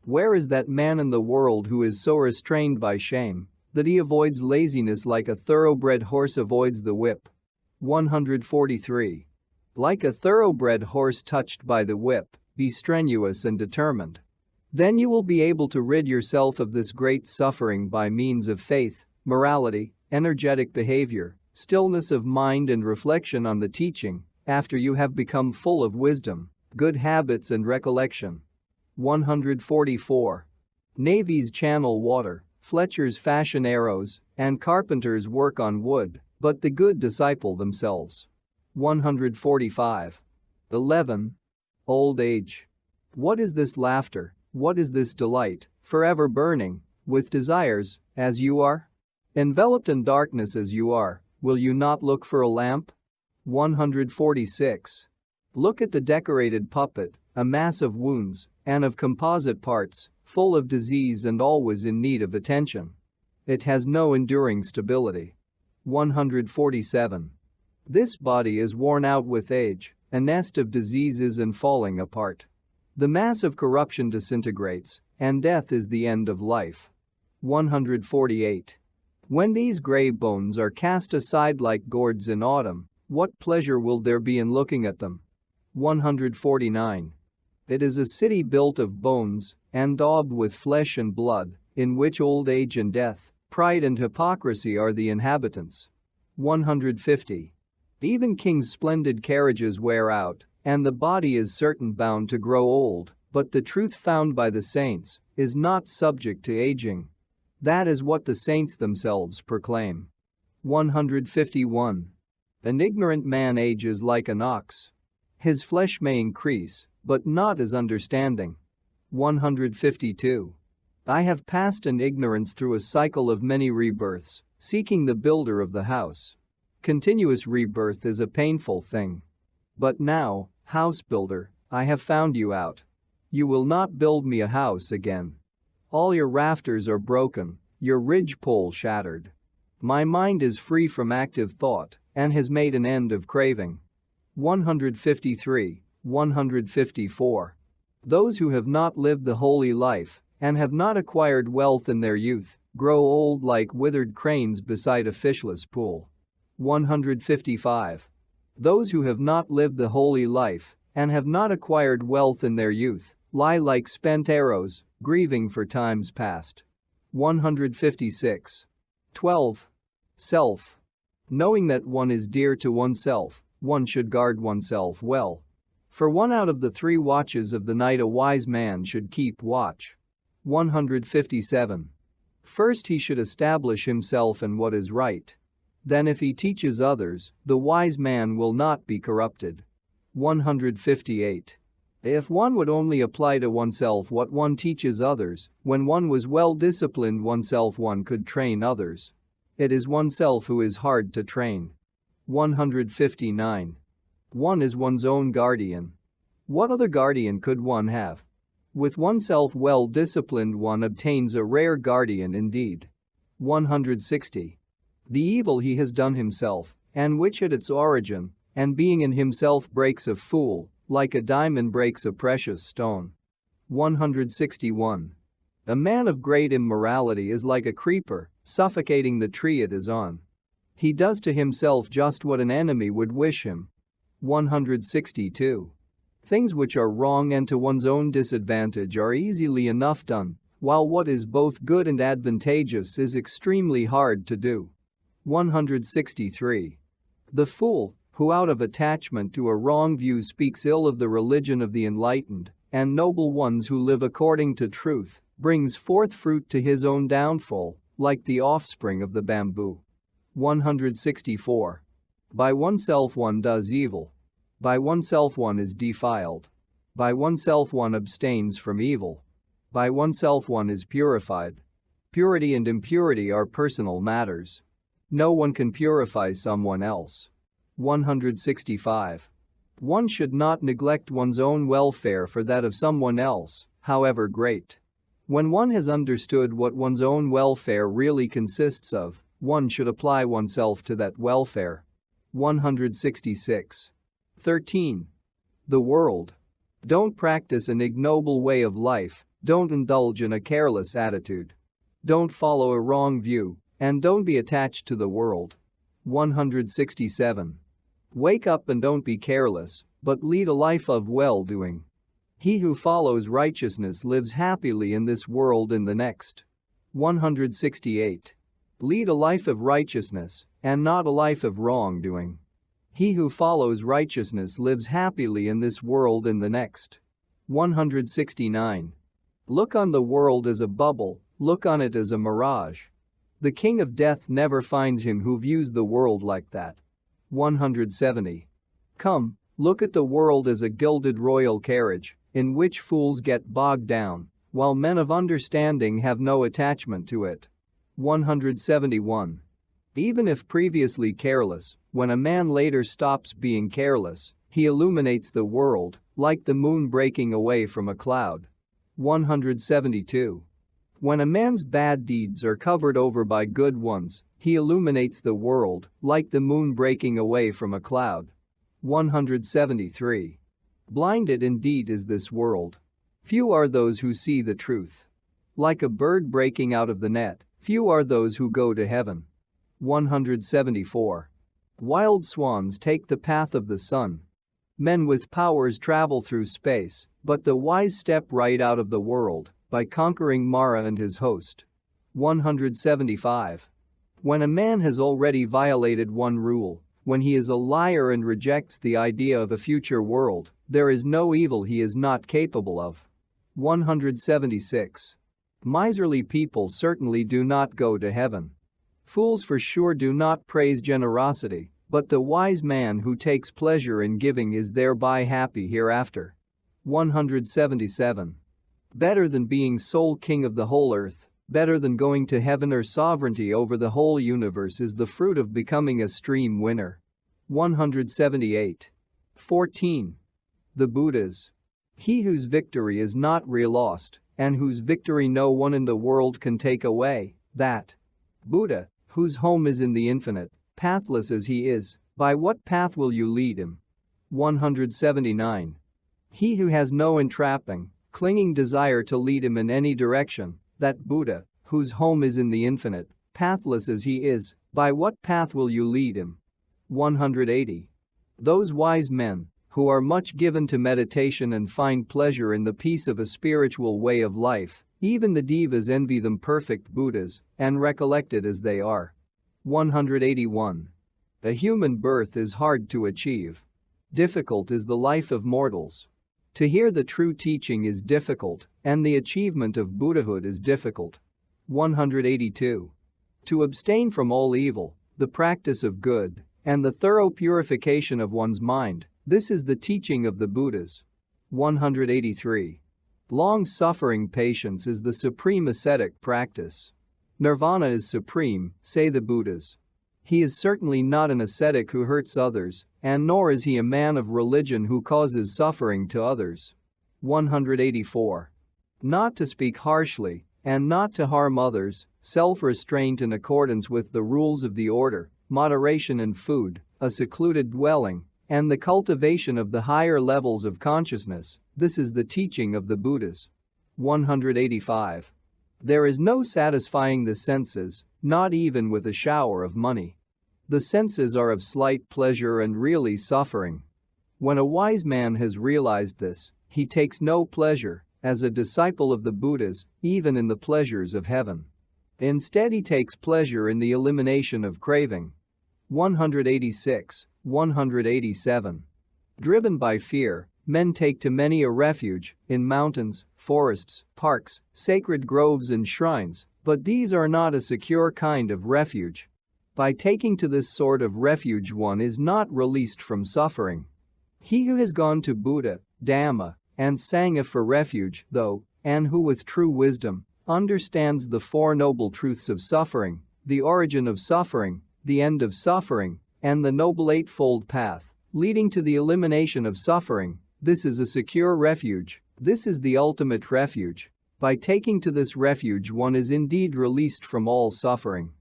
Where is that man in the world who is so restrained by shame that he avoids laziness like a thoroughbred horse avoids the whip? 143. Like a thoroughbred horse touched by the whip, be strenuous and determined. Then you will be able to rid yourself of this great suffering by means of faith, morality, energetic behavior, stillness of mind and reflection on the teaching, after you have become full of wisdom, good habits and recollection. 144. Navies channel water, Fletchers fashion arrows, and carpenters work on wood, but the good disciple themselves. 145. 11. Old age. What is this laughter, what is this delight, forever burning, with desires, as you are? Enveloped in darkness as you are, will you not look for a lamp? 146. Look at the decorated puppet, a mass of wounds and of composite parts, full of disease and always in need of attention. It has no enduring stability. 147. This body is worn out with age, a nest of diseases and falling apart. The mass of corruption disintegrates, and death is the end of life. 148. When these grey bones are cast aside like gourds in autumn, what pleasure will there be in looking at them? 149. It is a city built of bones and daubed with flesh and blood, in which old age and death, pride and hypocrisy are the inhabitants. 150. Even kings' splendid carriages wear out, and the body is certain bound to grow old, but the truth found by the saints is not subject to aging. That is what the saints themselves proclaim. 151. An ignorant man ages like an ox. His flesh may increase, but not his understanding. 152. I have passed in ignorance through a cycle of many rebirths, seeking the builder of the house. Continuous rebirth is a painful thing. But now, house builder, I have found you out. You will not build me a house again. All your rafters are broken, your ridgepole shattered. My mind is free from active thought and has made an end of craving. 153, 154. Those who have not lived the holy life and have not acquired wealth in their youth grow old like withered cranes beside a fishless pool. 155. Those who have not lived the holy life and have not acquired wealth in their youth lie like spent arrows, grieving for times past. 156. 12. Self. Knowing that one is dear to oneself, one should guard oneself well. For 1 out of the 3 watches of the night a wise man should keep watch. 157. First he should establish himself in what is right. Then if he teaches others, the wise man will not be corrupted. 158. If one would only apply to oneself what one teaches others, when one was well disciplined oneself one could train others. It is oneself who is hard to train. 159. One is one's own guardian. What other guardian could one have? With oneself well disciplined one obtains a rare guardian indeed. 160. The evil he has done himself, and which had its origin and being in himself breaks a fool, like a diamond breaks a precious stone. 161. A man of great immorality is like a creeper, suffocating the tree it is on. He does to himself just what an enemy would wish him. 162. Things which are wrong and to one's own disadvantage are easily enough done, while what is both good and advantageous is extremely hard to do. 163. The fool, who out of attachment to a wrong view speaks ill of the religion of the enlightened, and noble ones who live according to truth, brings forth fruit to his own downfall, like the offspring of the bamboo. 164. By oneself one does evil. By oneself one is defiled. By oneself one abstains from evil. By oneself one is purified. Purity and impurity are personal matters. No one can purify someone else. 165. One should not neglect one's own welfare for that of someone else, however great. When one has understood what one's own welfare really consists of, one should apply oneself to that welfare. 166. 13. The world. Don't practice an ignoble way of life, don't indulge in a careless attitude. Don't follow a wrong view, and don't be attached to the world. 167. Wake up and don't be careless, but lead a life of well-doing. He who follows righteousness lives happily in this world and the next. 168. Lead a life of righteousness, and not a life of wrongdoing. He who follows righteousness lives happily in this world and the next. 169. Look on the world as a bubble, look on it as a mirage. The king of death never finds him who views the world like that. 170. Come, look at the world as a gilded royal carriage, in which fools get bogged down, while men of understanding have no attachment to it. 171. Even if previously careless, when a man later stops being careless, he illuminates the world, like the moon breaking away from a cloud. 172. When a man's bad deeds are covered over by good ones, he illuminates the world, like the moon breaking away from a cloud. 173. Blinded indeed is this world. Few are those who see the truth. Like a bird breaking out of the net, few are those who go to heaven. 174. Wild swans take the path of the sun. Men with powers travel through space, but the wise step right out of the world, by conquering Mara and his host. 175. When a man has already violated one rule, when he is a liar and rejects the idea of a future world, there is no evil he is not capable of. 176. Miserly people certainly do not go to heaven. Fools for sure do not praise generosity, but the wise man who takes pleasure in giving is thereby happy hereafter. 177. Better than being sole king of the whole earth, better than going to heaven or sovereignty over the whole universe is the fruit of becoming a stream winner. 178. 14. The Buddhas. He whose victory is not re-lost, and whose victory no one in the world can take away, that Buddha, whose home is in the infinite, pathless as he is, by what path will you lead him? 179. He who has no entrapping, clinging desire to lead him in any direction, that Buddha, whose home is in the infinite, pathless as he is, by what path will you lead him? 180. Those wise men, who are much given to meditation and find pleasure in the peace of a spiritual way of life, even the devas envy them perfect Buddhas, and recollect it as they are. 181. A human birth is hard to achieve. Difficult is the life of mortals. To hear the true teaching is difficult, and the achievement of Buddhahood is difficult. 182. To abstain from all evil, the practice of good, and the thorough purification of one's mind, this is the teaching of the Buddhas. 183. Long-suffering patience is the supreme ascetic practice. Nirvana is supreme, say the Buddhas. He is certainly not an ascetic who hurts others, and nor is he a man of religion who causes suffering to others. 184. Not to speak harshly, and not to harm others, self-restraint in accordance with the rules of the order, moderation in food, a secluded dwelling, and the cultivation of the higher levels of consciousness. This is the teaching of the Buddhas. 185. There is no satisfying the senses, not even with a shower of money. The senses are of slight pleasure and really suffering. When a wise man has realized this, he takes no pleasure, as a disciple of the Buddhas, even in the pleasures of heaven. Instead, he takes pleasure in the elimination of craving. 186, 187. Driven by fear, men take to many a refuge, in mountains, forests, parks, sacred groves and shrines, but these are not a secure kind of refuge. By taking to this sort of refuge, one is not released from suffering. He who has gone to Buddha, Dhamma, and Sangha for refuge, though, and who with true wisdom understands the Four Noble Truths of suffering, the origin of suffering, the end of suffering, and the Noble Eightfold Path, leading to the elimination of suffering, this is a secure refuge. This is the ultimate refuge. By taking to this refuge, one is indeed released from all suffering.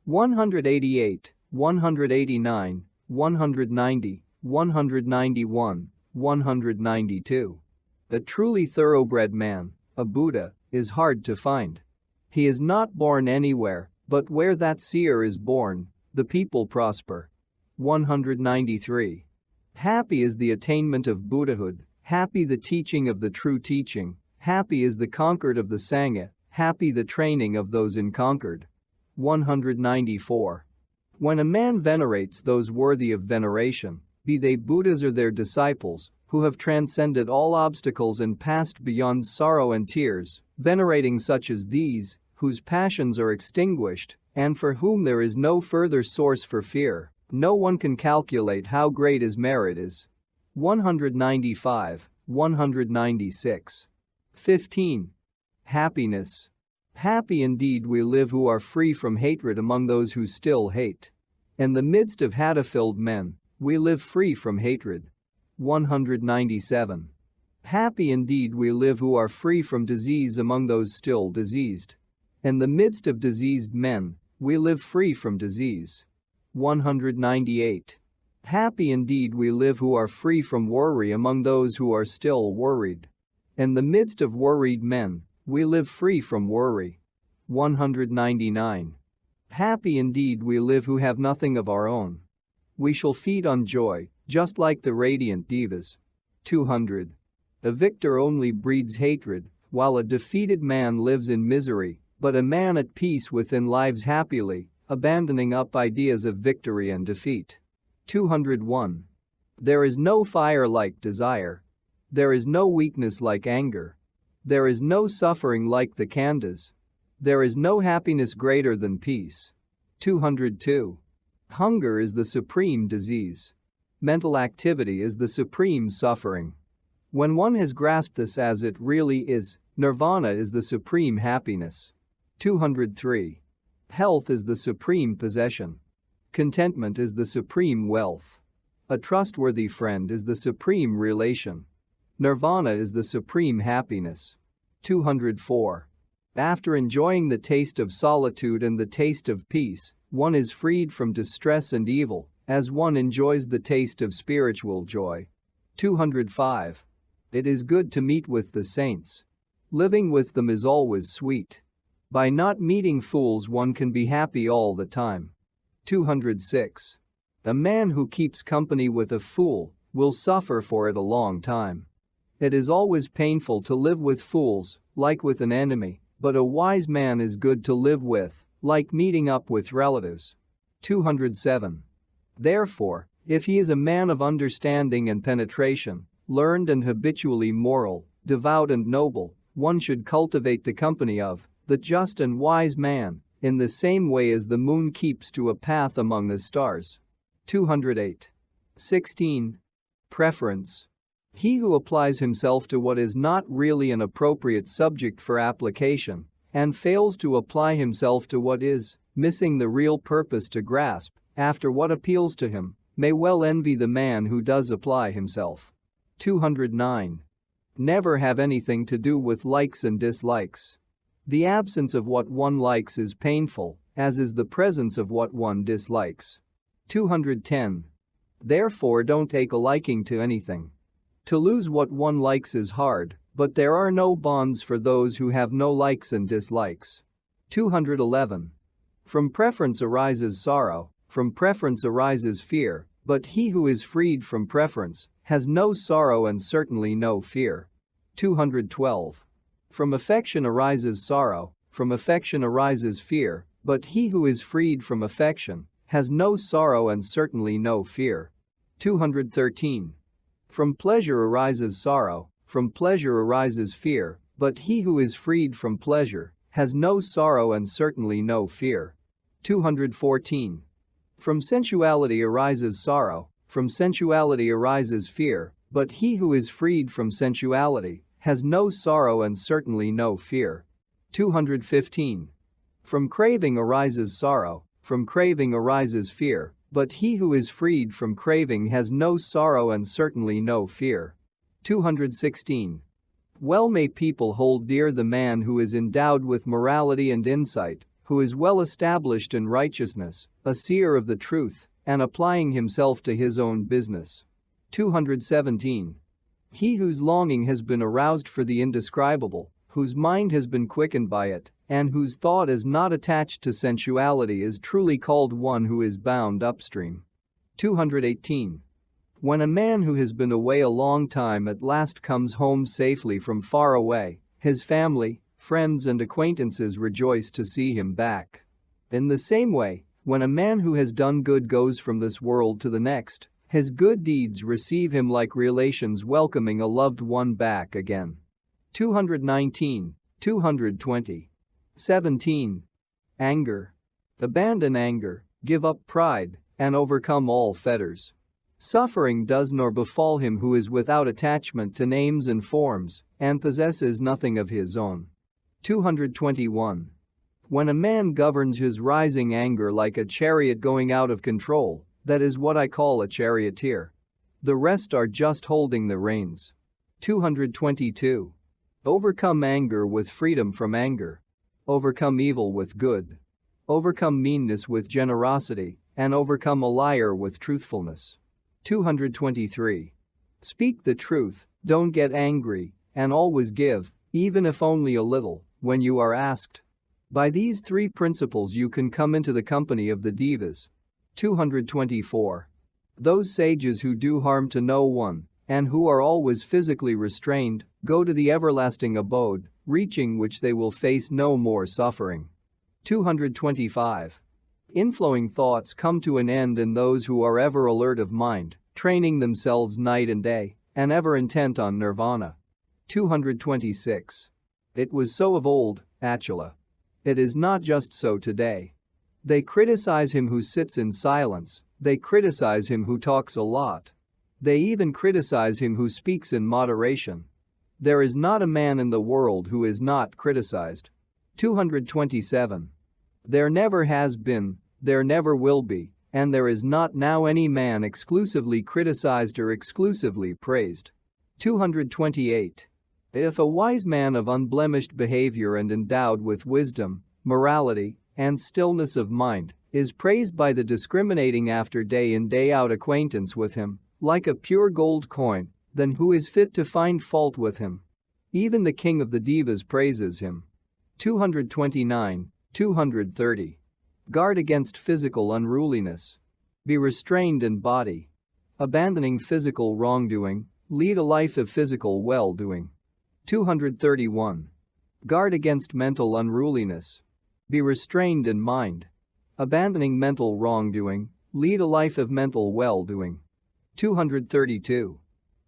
188, 189, 190, 191, 192. A truly thoroughbred man, a Buddha, is hard to find. He is not born anywhere, but where that seer is born, the people prosper. 193. Happy is the attainment of Buddhahood, happy the teaching of the true teaching, happy is the conquered of the Sangha, happy the training of those unconquered. 194. When a man venerates those worthy of veneration, be they Buddhas or their disciples, who have transcended all obstacles and passed beyond sorrow and tears, venerating such as these, whose passions are extinguished, and for whom there is no further source for fear, no one can calculate how great his merit is. 195, 196. 15. Happiness. Happy indeed we live who are free from hatred among those who still hate. In the midst of hatred-filled men, we live free from hatred. 197. Happy indeed we live who are free from disease among those still diseased. In the midst of diseased men, we live free from disease. 198. Happy indeed we live who are free from worry among those who are still worried. In the midst of worried men, we live free from worry. 199. Happy indeed we live who have nothing of our own. We shall feed on joy, just like the radiant devas. 200. A victor only breeds hatred, while a defeated man lives in misery, but a man at peace within lives happily, abandoning up ideas of victory and defeat. 201. There is no fire like desire. There is no weakness like anger. There is no suffering like the khandhas. There is no happiness greater than peace. 202. Hunger is the supreme disease. Mental activity is the supreme suffering. When one has grasped this as it really is, nirvana is the supreme happiness. 203. Health is the supreme possession. Contentment is the supreme wealth. A trustworthy friend is the supreme relation. Nirvana is the supreme happiness. 204. After enjoying the taste of solitude and the taste of peace, one is freed from distress and evil, as one enjoys the taste of spiritual joy. 205. It is good to meet with the saints. Living with them is always sweet. By not meeting fools one can be happy all the time. 206. A man who keeps company with a fool will suffer for it a long time. It is always painful to live with fools, like with an enemy, but a wise man is good to live with, like meeting up with relatives. 207. Therefore, if he is a man of understanding and penetration, learned and habitually moral, devout and noble, one should cultivate the company of the just and wise man, in the same way as the moon keeps to a path among the stars. 208. 16. Preference. He who applies himself to what is not really an appropriate subject for application, and fails to apply himself to what is, missing the real purpose to grasp, after what appeals to him, may well envy the man who does apply himself. 209. Never have anything to do with likes and dislikes. The absence of what one likes is painful, as is the presence of what one dislikes. 210. Therefore, don't take a liking to anything. To lose what one likes is hard, but there are no bonds for those who have no likes and dislikes. 211. From preference arises sorrow, from preference arises fear, but he who is freed from preference has no sorrow and certainly no fear. 212. From affection arises sorrow, from affection arises fear, but he who is freed from affection has no sorrow and certainly no fear. 213. From pleasure arises sorrow, from pleasure arises fear, but he who is freed from pleasure has no sorrow and certainly no fear. 214. From sensuality arises sorrow, from sensuality arises fear, but he who is freed from sensuality has no sorrow and certainly no fear. 215. From craving arises sorrow, from craving arises fear, but he who is freed from craving has no sorrow and certainly no fear. 216. Well may people hold dear the man who is endowed with morality and insight, who is well established in righteousness, a seer of the truth, and applying himself to his own business. 217. He whose longing has been aroused for the indescribable, whose mind has been quickened by it, and whose thought is not attached to sensuality is truly called one who is bound upstream. 218. When a man who has been away a long time at last comes home safely from far away, his family, friends and acquaintances rejoice to see him back. In the same way, when a man who has done good goes from this world to the next, his good deeds receive him like relations welcoming a loved one back again. 219, 220. 17. Anger. Abandon anger, give up pride, and overcome all fetters. Suffering does nor befall him who is without attachment to names and forms, and possesses nothing of his own. 221. When a man governs his rising anger like a chariot going out of control, that is what I call a charioteer. The rest are just holding the reins. 222. Overcome anger with freedom from anger. Overcome evil with good. Overcome meanness with generosity, and overcome a liar with truthfulness. 223. Speak the truth, don't get angry, and always give, even if only a little, when you are asked. By these three principles you can come into the company of the Devas. 224. Those sages who do harm to no one, and who are always physically restrained, go to the everlasting abode, reaching which they will face no more suffering. 225. Inflowing thoughts come to an end in those who are ever alert of mind, training themselves night and day, and ever intent on nirvana. 226. It was so of old, Achala. It is not just so today. They criticize him who sits in silence, they criticize him who talks a lot. They even criticize him who speaks in moderation. There is not a man in the world who is not criticized. 227. There never has been, there never will be, and there is not now any man exclusively criticized or exclusively praised. 228. If a wise man of unblemished behavior and endowed with wisdom, morality, and stillness of mind is praised by the discriminating after day in day out acquaintance with him, like a pure gold coin, then who is fit to find fault with him? Even the king of the Devas praises him. 229, 230. Guard against physical unruliness. Be restrained in body. Abandoning physical wrongdoing, lead a life of physical well-doing. 231. Guard against mental unruliness. Be restrained in mind. Abandoning mental wrongdoing, lead a life of mental well-doing. 232.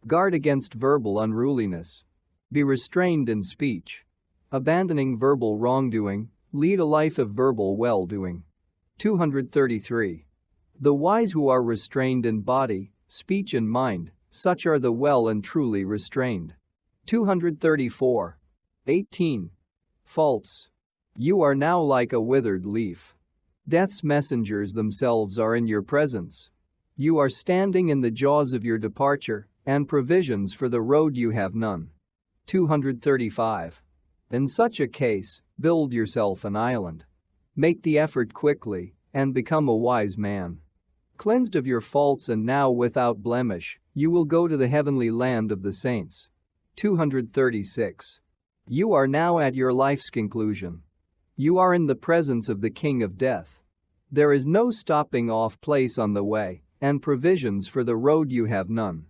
Guard against verbal unruliness. Be restrained in speech. Abandoning verbal wrongdoing, lead a life of verbal well-doing. 233. The wise who are restrained in body, speech and mind, such are the well and truly restrained. 234. 18. False. You are now like a withered leaf. Death's messengers themselves are in your presence. You are standing in the jaws of your departure, and provisions for the road you have none. 235. In such a case, build yourself an island. Make the effort quickly, and become a wise man. Cleansed of your faults and now without blemish, you will go to the heavenly land of the saints. 236. You are now at your life's conclusion. You are in the presence of the King of Death. There is no stopping off place on the way, and provisions for the road you have none.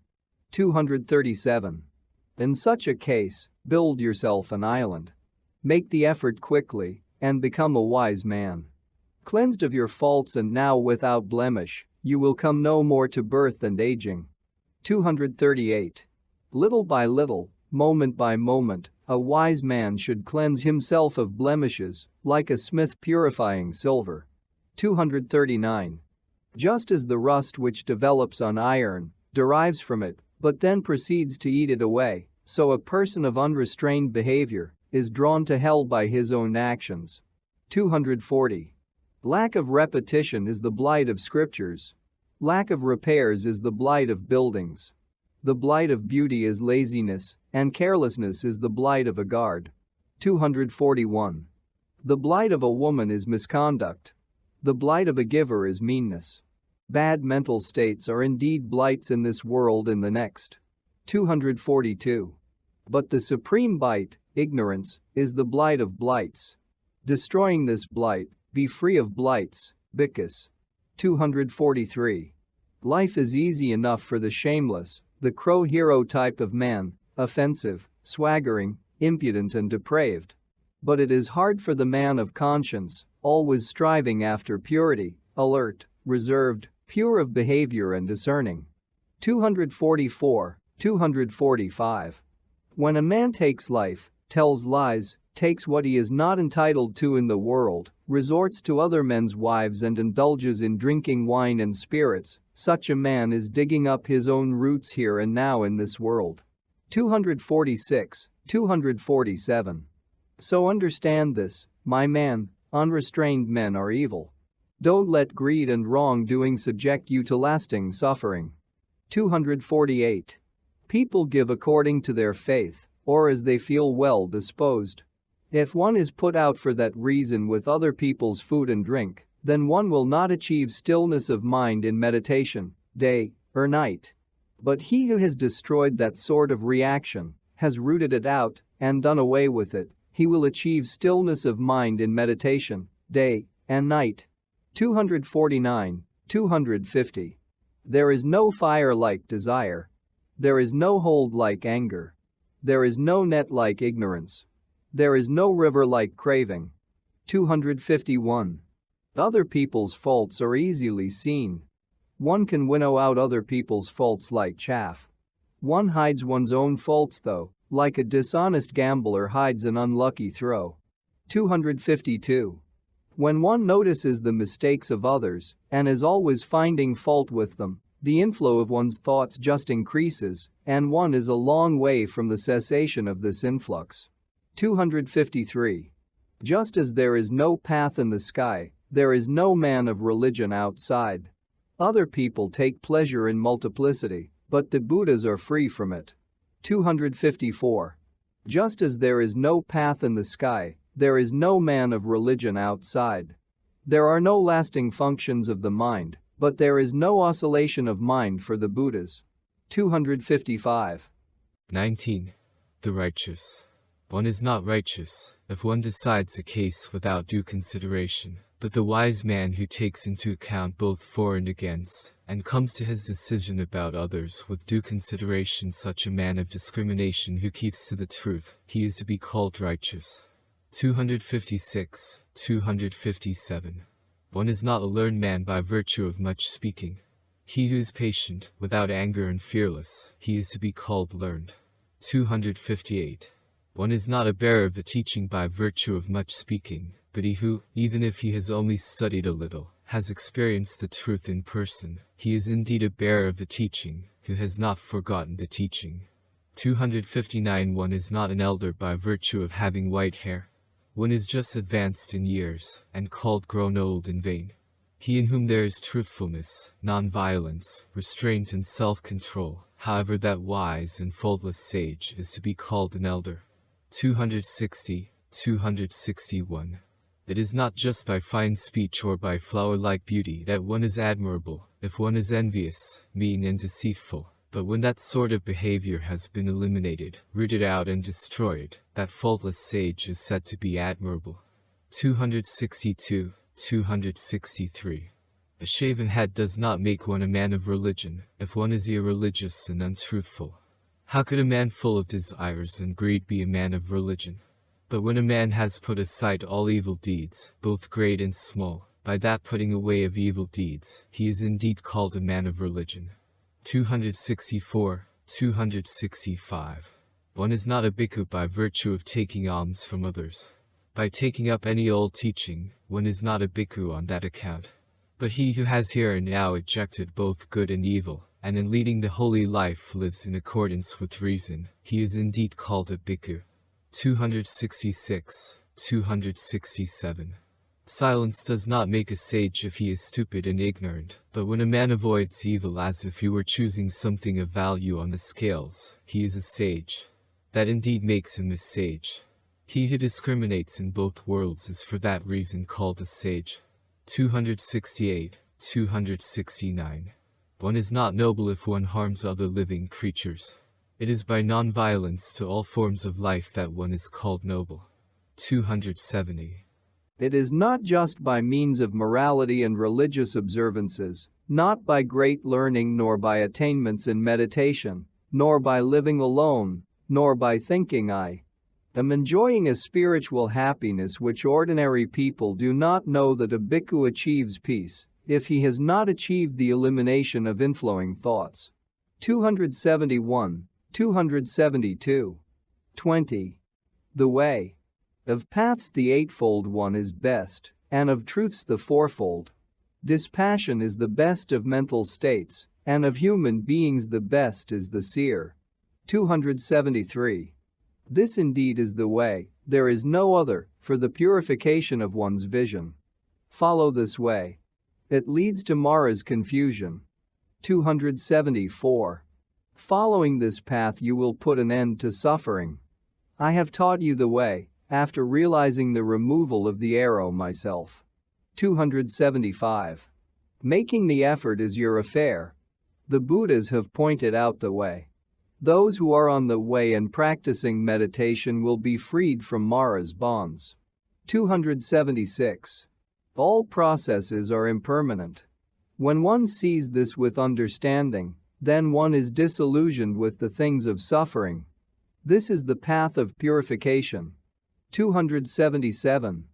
237. In such a case, build yourself an island. Make the effort quickly, and become a wise man. Cleansed of your faults and now without blemish, you will come no more to birth and aging. 238. Little by little, moment by moment, a wise man should cleanse himself of blemishes, like a smith purifying silver. 239. Just as the rust which develops on iron derives from it, but then proceeds to eat it away, so a person of unrestrained behavior is drawn to hell by his own actions. 240. Lack of repetition is the blight of scriptures. Lack of repairs is the blight of buildings. The blight of beauty is laziness, and carelessness is the blight of a guard. 241. The blight of a woman is misconduct. The blight of a giver is meanness. Bad mental states are indeed blights in this world and the next. 242. But the supreme blight, ignorance, is the blight of blights. Destroying this blight, be free of blights, Bhikkhu. 243. Life is easy enough for the shameless, the crow hero type of man, offensive, swaggering, impudent and depraved. But it is hard for the man of conscience, always striving after purity, alert, reserved, pure of behavior and discerning. 244, 245. When a man takes life, tells lies, takes what he is not entitled to in the world, resorts to other men's wives and indulges in drinking wine and spirits, such a man is digging up his own roots here and now in this world. 246, 247. So understand this, my man, unrestrained men are evil. Don't let greed and wrongdoing subject you to lasting suffering. 248. People give according to their faith, or as they feel well disposed. If one is put out for that reason with other people's food and drink, then one will not achieve stillness of mind in meditation, day or night. But he who has destroyed that sort of reaction, has rooted it out, and done away with it, he will achieve stillness of mind in meditation, day and night. 249, 250. There is no fire like desire. There is no hold like anger. There is no net like ignorance. There is no river like craving. 251. Other people's faults are easily seen. One can winnow out other people's faults like chaff. One hides one's own faults though, like a dishonest gambler hides an unlucky throw. 252. When one notices the mistakes of others and is always finding fault with them, the inflow of one's thoughts just increases, and one is a long way from the cessation of this influx. 253. Just as there is no path in the sky, there is no man of religion outside. Other people take pleasure in multiplicity, but the Buddhas are free from it. 254. Just as there is no path in the sky, there is no man of religion outside. There are no lasting functions of the mind, but there is no oscillation of mind for the Buddhas. 255. 19. The righteous. One is not righteous if one decides a case without due consideration, but the wise man who takes into account both for and against, and comes to his decision about others with due consideration, such a man of discrimination who keeps to the truth, he is to be called righteous. 256, 257. One is not a learned man by virtue of much speaking. He who is patient, without anger and fearless, he is to be called learned. 258. One is not a bearer of the teaching by virtue of much speaking, but he who, even if he has only studied a little, has experienced the truth in person, he is indeed a bearer of the teaching, who has not forgotten the teaching. 259. One is not an elder by virtue of having white hair. One is just advanced in years, and called grown old in vain. He in whom there is truthfulness, non-violence, restraint and self-control, however that wise and faultless sage is to be called an elder. 260, 261. It is not just by fine speech or by flower-like beauty that one is admirable, if one is envious, mean and deceitful. But when that sort of behavior has been eliminated, rooted out and destroyed, that faultless sage is said to be admirable. 262, 263. A shaven head does not make one a man of religion, if one is irreligious and untruthful. How could a man full of desires and greed be a man of religion? But when a man has put aside all evil deeds, both great and small, by that putting away of evil deeds, he is indeed called a man of religion. 264, 265. One is not a bhikkhu by virtue of taking alms from others. By taking up any old teaching, one is not a bhikkhu on that account. But he who has here and now ejected both good and evil, and in leading the holy life lives in accordance with reason, he is indeed called a bhikkhu. 266, 267. Silence does not make a sage if he is stupid and ignorant, but when a man avoids evil as if he were choosing something of value on the scales, he is a sage. That indeed makes him a sage. He who discriminates in both worlds is for that reason called a sage. 268, 269. One is not noble if one harms other living creatures. It is by non-violence to all forms of life that one is called noble. 270. It is not just by means of morality and religious observances, not by great learning nor by attainments in meditation, nor by living alone, nor by thinking I am enjoying a spiritual happiness which ordinary people do not know that a bhikkhu achieves peace, if he has not achieved the elimination of inflowing thoughts. 271, 272. 20. The way of paths the eightfold one is best, and of truths the fourfold. Dispassion is the best of mental states, and of human beings the best is the seer. 273. This indeed is the way, there is no other, for the purification of one's vision. Follow this way. It leads to Mara's confusion. 274. Following this path you will put an end to suffering. I have taught you the way, after realizing the removal of the arrow myself. 275. Making the effort is your affair. The Buddhas have pointed out the way. Those who are on the way and practicing meditation will be freed from Mara's bonds. 276. All processes are impermanent. When one sees this with understanding, then one is disillusioned with the things of suffering. This is the path of purification. 277.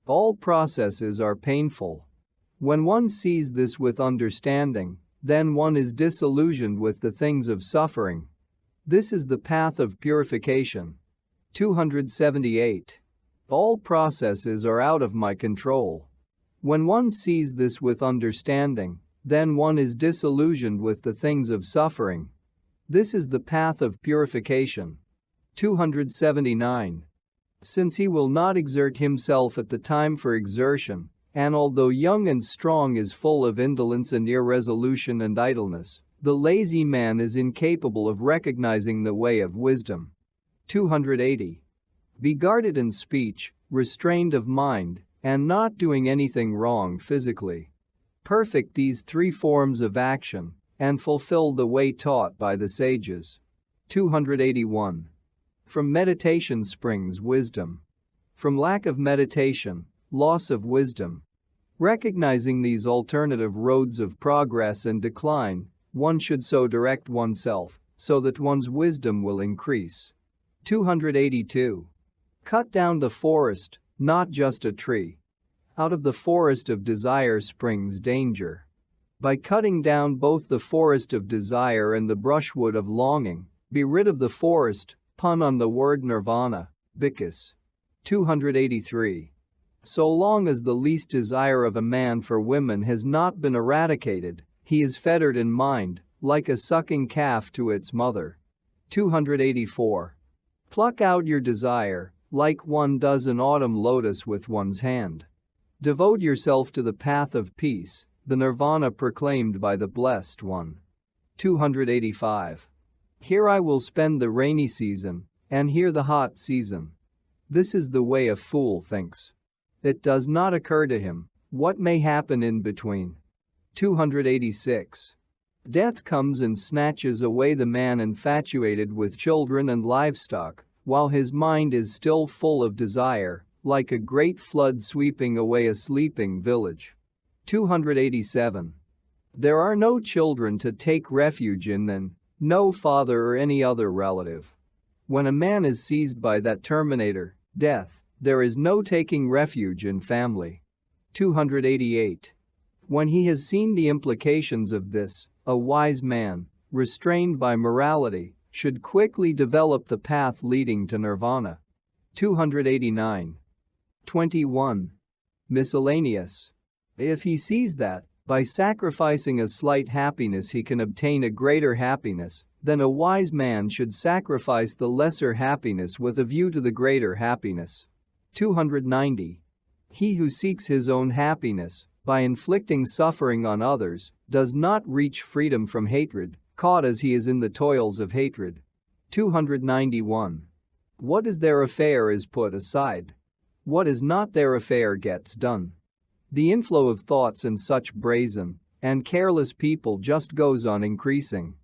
All processes are painful. When one sees this with understanding, then one is disillusioned with the things of suffering. This is the path of purification. 278. All processes are out of my control. When one sees this with understanding, then one is disillusioned with the things of suffering. This is the path of purification. 279. Since he will not exert himself at the time for exertion, and although young and strong is full of indolence and irresolution and idleness, the lazy man is incapable of recognizing the way of wisdom. 280. Be guarded in speech, restrained of mind, and not doing anything wrong physically. Perfect these three forms of action, and fulfill the way taught by the sages. 281. From meditation springs wisdom. From lack of meditation, loss of wisdom. Recognizing these alternative roads of progress and decline, one should so direct oneself, so that one's wisdom will increase. 282. Cut down the forest, not just a tree. Out of the forest of desire springs danger. By cutting down both the forest of desire and the brushwood of longing, be rid of the forest, pun on the word nirvana, bhikkhus. 283. So long as the least desire of a man for women has not been eradicated, he is fettered in mind, like a sucking calf to its mother. 284. Pluck out your desire, like one does an autumn lotus with one's hand. Devote yourself to the path of peace, the nirvana proclaimed by the Blessed One. 285. Here I will spend the rainy season, and here the hot season. This is the way a fool thinks. It does not occur to him what may happen in between. 286. Death comes and snatches away the man infatuated with children and livestock, while his mind is still full of desire, like a great flood sweeping away a sleeping village. 287. There are no children to take refuge in then, no father or any other relative. When a man is seized by that terminator, death, there is no taking refuge in family. 288. When he has seen the implications of this, a wise man, restrained by morality, should quickly develop the path leading to nirvana. 289. 21. Miscellaneous. If he sees that, by sacrificing a slight happiness he can obtain a greater happiness, then a wise man should sacrifice the lesser happiness with a view to the greater happiness. 290. He who seeks his own happiness, by inflicting suffering on others, does not reach freedom from hatred, caught as he is in the toils of hatred. 291. What is their affair is put aside. What is not their affair gets done. The inflow of thoughts in such brazen and careless people just goes on increasing.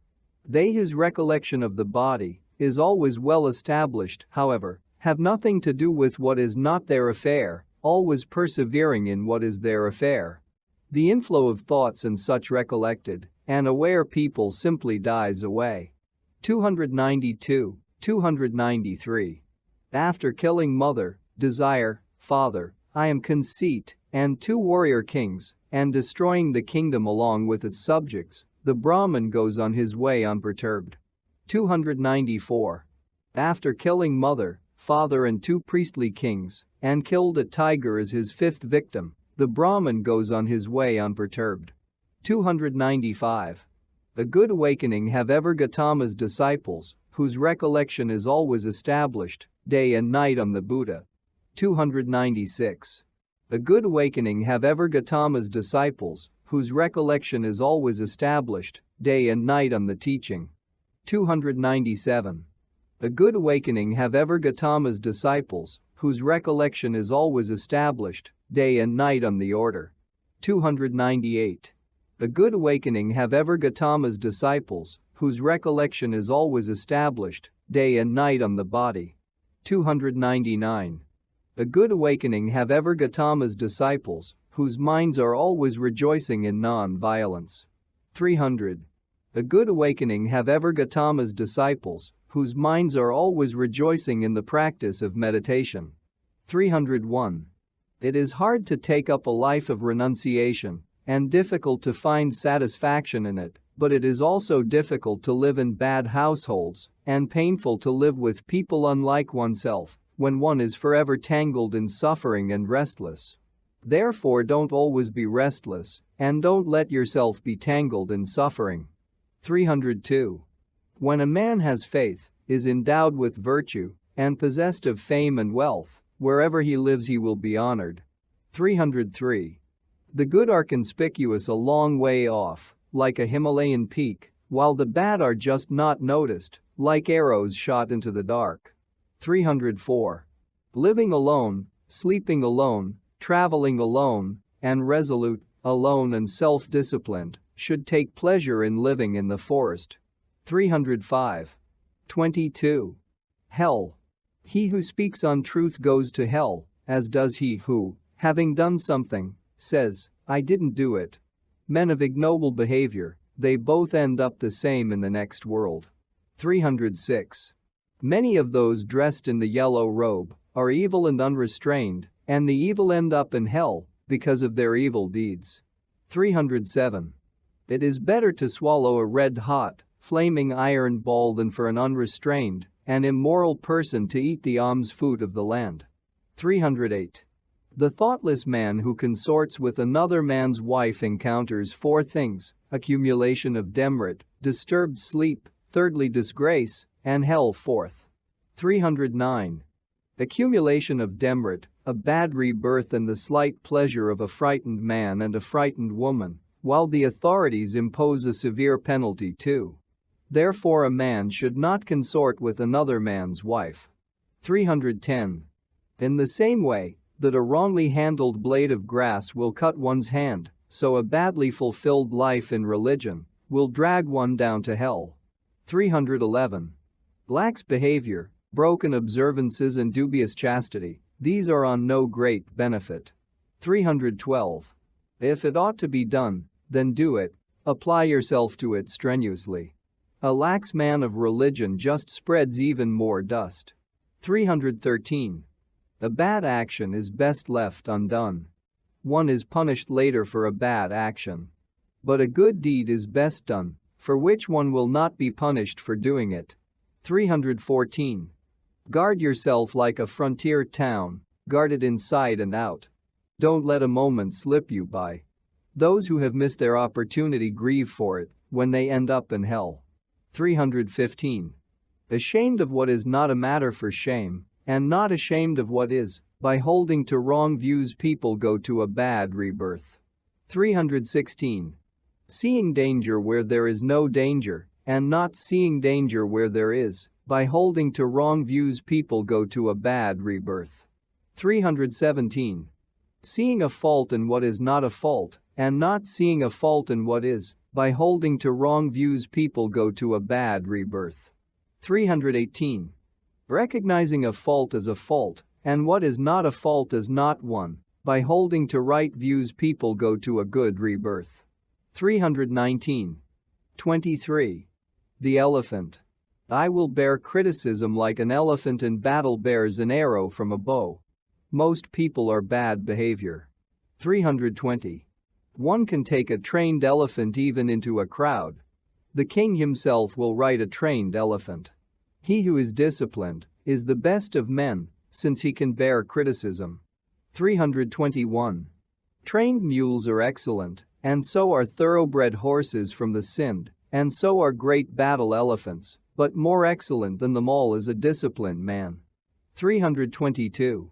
They whose recollection of the body is always well established, however, have nothing to do with what is not their affair, always persevering in what is their affair. The inflow of thoughts in such recollected and aware people simply dies away. 292, 293. After killing mother, desire, father, I am conceit, and 2 warrior kings, and destroying the kingdom along with its subjects, the Brahmin goes on his way unperturbed. 294. After killing mother, father and 2 priestly kings, and killed a tiger as his 5th victim, the Brahmin goes on his way unperturbed. 295. A good awakening have ever Gautama's disciples, whose recollection is always established, day and night on the Buddha. 296. A good awakening have ever Gautama's disciples, whose recollection is always established, day and night on the teaching. 297. A good awakening have ever Gautama's disciples, whose recollection is always established, day and night on the order. 298. A good awakening have ever Gautama's disciples, whose recollection is always established, day and night on the body. 299. A good awakening have ever Gautama's disciples, whose minds are always rejoicing in non-violence. 300. A good awakening have ever Gautama's disciples, whose minds are always rejoicing in the practice of meditation. 301. It is hard to take up a life of renunciation, and difficult to find satisfaction in it, but it is also difficult to live in bad households, and painful to live with people unlike oneself, when one is forever tangled in suffering and restless. Therefore don't always be restless, and don't let yourself be tangled in suffering. 302. When a man has faith, is endowed with virtue, and possessed of fame and wealth, wherever he lives he will be honored. 303. The good are conspicuous a long way off, like a Himalayan peak, while the bad are just not noticed, like arrows shot into the dark. 304. Living alone, sleeping alone, traveling alone, and resolute, alone and self-disciplined, should take pleasure in living in the forest. 305. 22. Hell. He who speaks untruth goes to hell, as does he who, having done something, says, I didn't do it. Men of ignoble behavior, they both end up the same in the next world. 306. Many of those dressed in the yellow robe are evil and unrestrained, and the evil end up in hell because of their evil deeds. 307. It is better to swallow a red-hot, flaming iron ball than for an unrestrained and immoral person to eat the alms food of the land. 308. The thoughtless man who consorts with another man's wife encounters 4 things: accumulation of demerit, disturbed sleep, thirdly disgrace, and hell. 4th. 309. Accumulation of demerit, a bad rebirth and the slight pleasure of a frightened man and a frightened woman, while the authorities impose a severe penalty too. Therefore a man should not consort with another man's wife. 310. In the same way, that a wrongly handled blade of grass will cut one's hand, so a badly fulfilled life in religion will drag one down to hell. 311. Lax behavior, broken observances and dubious chastity, these are on no great benefit. 312. If it ought to be done, then do it, apply yourself to it strenuously. A lax man of religion just spreads even more dust. 313. A bad action is best left undone. One is punished later for a bad action. But a good deed is best done, for which one will not be punished for doing it. 314. Guard yourself like a frontier town, guard it inside and out. Don't let a moment slip you by. Those who have missed their opportunity grieve for it when they end up in hell. 315. Ashamed of what is not a matter for shame, and not ashamed of what is, by holding to wrong views people go to a bad rebirth. 316. Seeing danger where there is no danger, and not seeing danger where there is, by holding to wrong views people go to a bad rebirth. 317. Seeing a fault in what is not a fault, and not seeing a fault in what is, by holding to wrong views people go to a bad rebirth. 318. Recognizing a fault as a fault, and what is not a fault as not one, by holding to right views people go to a good rebirth. 319. 23. The elephant. I will bear criticism like an elephant in battle bears an arrow from a bow. Most people are bad behavior. 320. One can take a trained elephant even into a crowd. The king himself will ride a trained elephant. He who is disciplined is the best of men, since he can bear criticism. 321. Trained mules are excellent, and so are thoroughbred horses from the Sind, and so are great battle elephants, but more excellent than them all is a disciplined man. 322.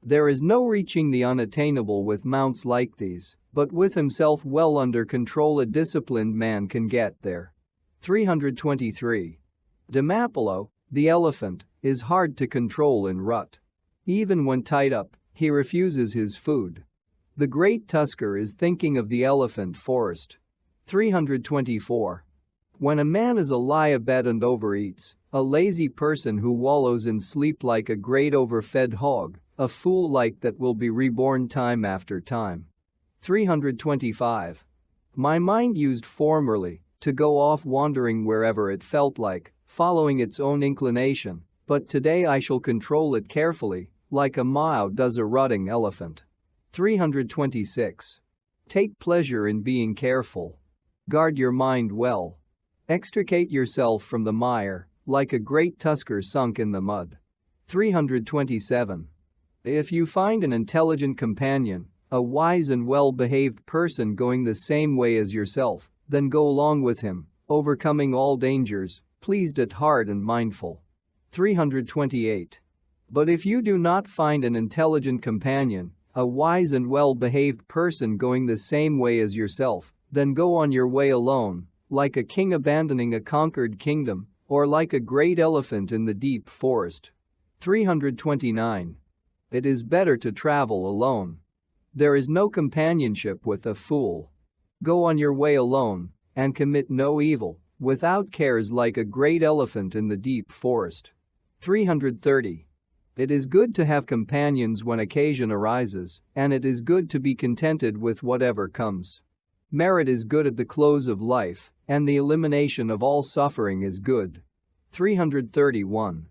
There is no reaching the unattainable with mounts like these, but with himself well under control a disciplined man can get there. 323. Dhammapada, the elephant, is hard to control in rut. Even when tied up, he refuses his food. The great tusker is thinking of the elephant forest. 324. When a man is a lie-abed and overeats, a lazy person who wallows in sleep like a great overfed hog, a fool like that will be reborn time after time. 325. My mind used formerly to go off wandering wherever it felt like, following its own inclination, but today I shall control it carefully, like a Mao does a rutting elephant. 326. Take pleasure in being careful. Guard your mind well. Extricate yourself from the mire, like a great tusker sunk in the mud. 327. If you find an intelligent companion, a wise and well-behaved person going the same way as yourself, then go along with him, overcoming all dangers, pleased at heart and mindful. 328. But if you do not find an intelligent companion, a wise and well-behaved person going the same way as yourself, then go on your way alone, like a king abandoning a conquered kingdom, or like a great elephant in the deep forest. 329. It is better to travel alone. There is no companionship with a fool. Go on your way alone, and commit no evil, without cares like a great elephant in the deep forest. 330. It is good to have companions when occasion arises, and it is good to be contented with whatever comes. Merit is good at the close of life, and the elimination of all suffering is good. 331.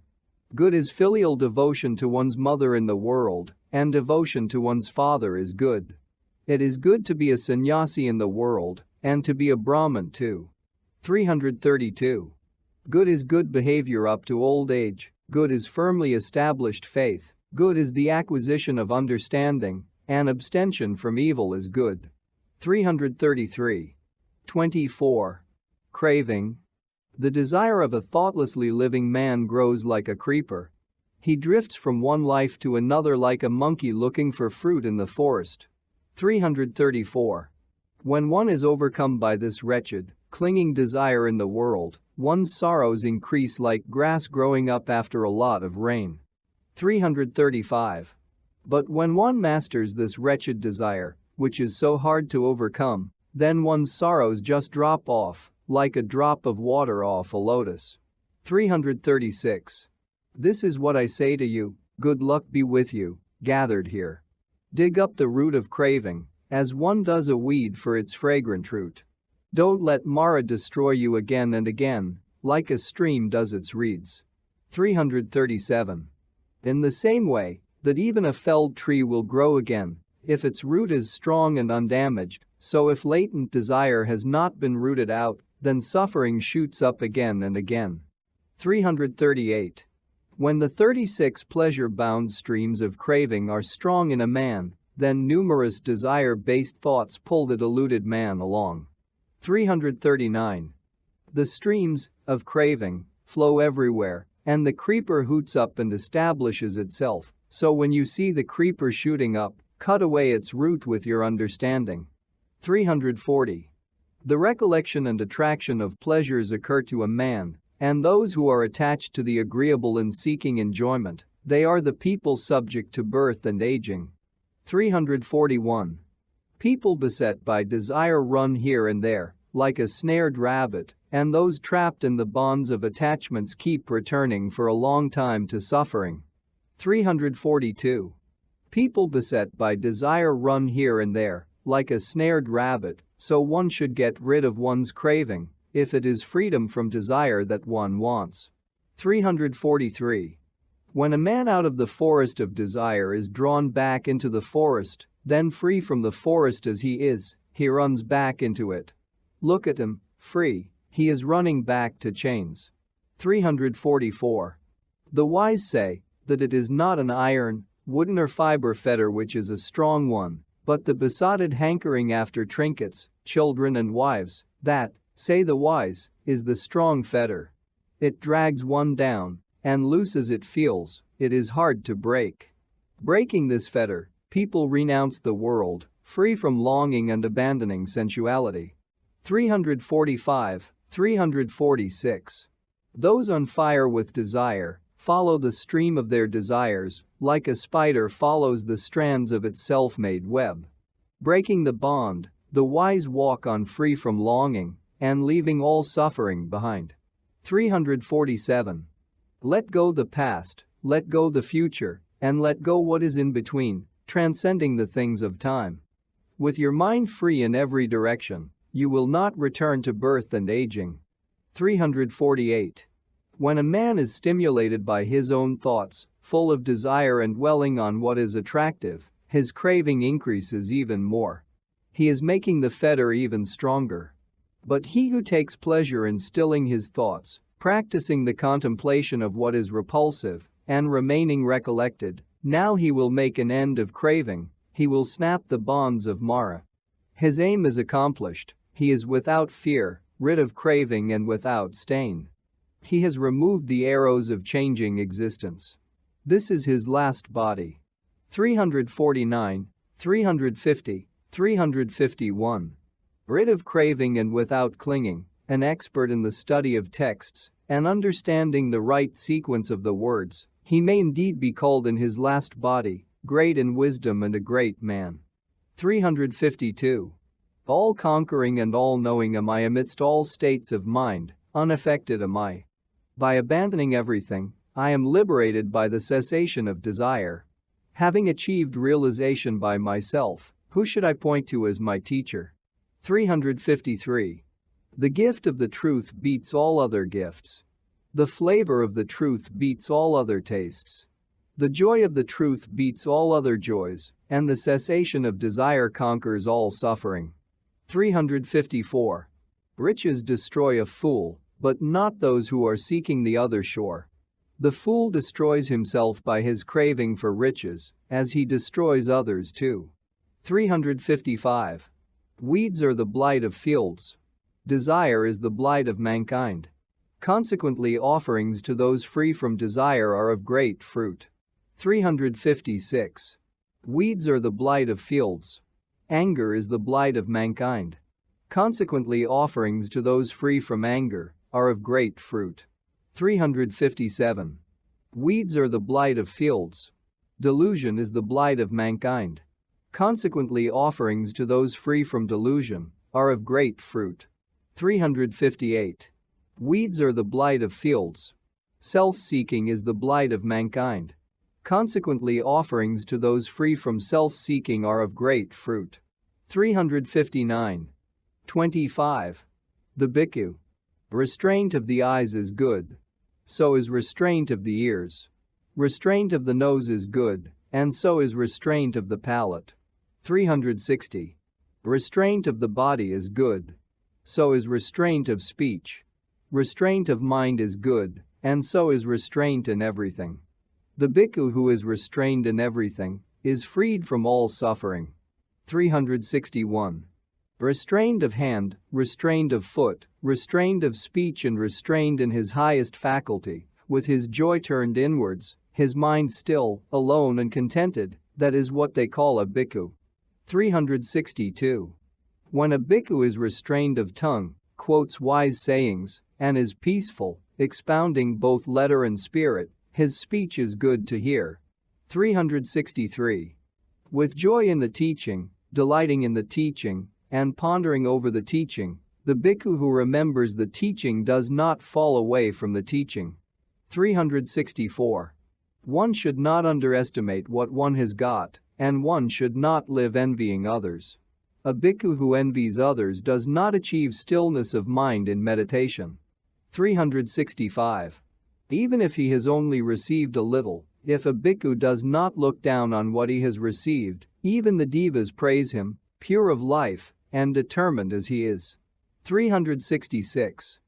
Good is filial devotion to one's mother in the world, and devotion to one's father is good. It is good to be a sannyasi in the world, and to be a Brahmin too. 332. Good is good behavior up to old age, good is firmly established faith, good is the acquisition of understanding, and abstention from evil is good. 333. 24. Craving. The desire of a thoughtlessly living man grows like a creeper. He drifts from one life to another like a monkey looking for fruit in the forest. 334. When one is overcome by this wretched, clinging desire in the world, one's sorrows increase like grass growing up after a lot of rain. 335. But when one masters this wretched desire, which is so hard to overcome, then one's sorrows just drop off, like a drop of water off a lotus. 336. This is what I say to you, good luck be with you, gathered here. Dig up the root of craving, as one does a weed for its fragrant root. Don't let Mara destroy you again and again, like a stream does its reeds. 337. In the same way, that even a felled tree will grow again, if its root is strong and undamaged, so if latent desire has not been rooted out, then suffering shoots up again and again. 338. When the 36 pleasure-bound streams of craving are strong in a man, then numerous desire-based thoughts pull the deluded man along. 339. The streams of craving flow everywhere, and the creeper hoots up and establishes itself, so when you see the creeper shooting up, cut away its root with your understanding. 340. The recollection and attraction of pleasures occur to a man, and those who are attached to the agreeable in seeking enjoyment, they are the people subject to birth and aging. 341. People beset by desire run here and there, like a snared rabbit, and those trapped in the bonds of attachments keep returning for a long time to suffering. 342. People beset by desire run here and there, like a snared rabbit, so one should get rid of one's craving, if it is freedom from desire that one wants. 343. When a man out of the forest of desire is drawn back into the forest, then free from the forest as he is, he runs back into it. Look at him, free, he is running back to chains. 344. The wise say that it is not an iron, wooden or fiber fetter which is a strong one, but the besotted hankering after trinkets, children and wives, that, say the wise, is the strong fetter. It drags one down, and loose as it feels, it is hard to break. Breaking this fetter, people renounce the world, free from longing and abandoning sensuality. 345, 346. Those on fire with desire follow the stream of their desires, like a spider follows the strands of its self-made web. Breaking the bond, the wise walk on free from longing, and leaving all suffering behind. 347. Let go the past, let go the future, and let go what is in between, transcending the things of time. With your mind free in every direction, you will not return to birth and aging. 348. When a man is stimulated by his own thoughts, full of desire and dwelling on what is attractive, his craving increases even more. He is making the fetter even stronger. But he who takes pleasure in stilling his thoughts, practicing the contemplation of what is repulsive, and remaining recollected, now he will make an end of craving, he will snap the bonds of Mara. His aim is accomplished, he is without fear, rid of craving and without stain. He has removed the arrows of changing existence. This is his last body. 349, 350, 351. Rid of craving and without clinging, an expert in the study of texts, and understanding the right sequence of the words, he may indeed be called in his last body, great in wisdom and a great man. 352. All-conquering and all-knowing am I amidst all states of mind, unaffected am I. By abandoning everything, I am liberated by the cessation of desire. Having achieved realization by myself, who should I point to as my teacher? 353. The gift of the truth beats all other gifts. The flavor of the truth beats all other tastes. The joy of the truth beats all other joys, and the cessation of desire conquers all suffering. 354. Riches destroy a fool, but not those who are seeking the other shore. The fool destroys himself by his craving for riches, as he destroys others too. 355. Weeds are the blight of fields. Desire is the blight of mankind. Consequently, offerings to those free from desire are of great fruit. 356. Weeds are the blight of fields. Anger is the blight of mankind. Consequently, offerings to those free from anger are of great fruit. 357. Weeds are the blight of fields. Delusion is the blight of mankind. Consequently, offerings to those free from delusion are of great fruit. 358. Weeds are the blight of fields. Self-seeking is the blight of mankind. Consequently, offerings to those free from self-seeking are of great fruit. 359. 25. The bhikkhu. Restraint of the eyes is good. So is restraint of the ears. Restraint of the nose is good, and so is restraint of the palate. 360. Restraint of the body is good. So is restraint of speech. Restraint of mind is good, and so is restraint in everything. The bhikkhu who is restrained in everything is freed from all suffering. 361. Restrained of hand, restrained of foot, restrained of speech, and restrained in his highest faculty, with his joy turned inwards, his mind still, alone and contented, that is what they call a bhikkhu. 362. When a bhikkhu is restrained of tongue, quotes wise sayings, and is peaceful, expounding both letter and spirit, his speech is good to hear. 363. With joy in the teaching, delighting in the teaching, and pondering over the teaching, the bhikkhu who remembers the teaching does not fall away from the teaching. 364. One should not underestimate what one has got, and one should not live envying others. A bhikkhu who envies others does not achieve stillness of mind in meditation. 365. Even if he has only received a little, if a bhikkhu does not look down on what he has received, even the devas praise him, pure of life and determined as he is. 366.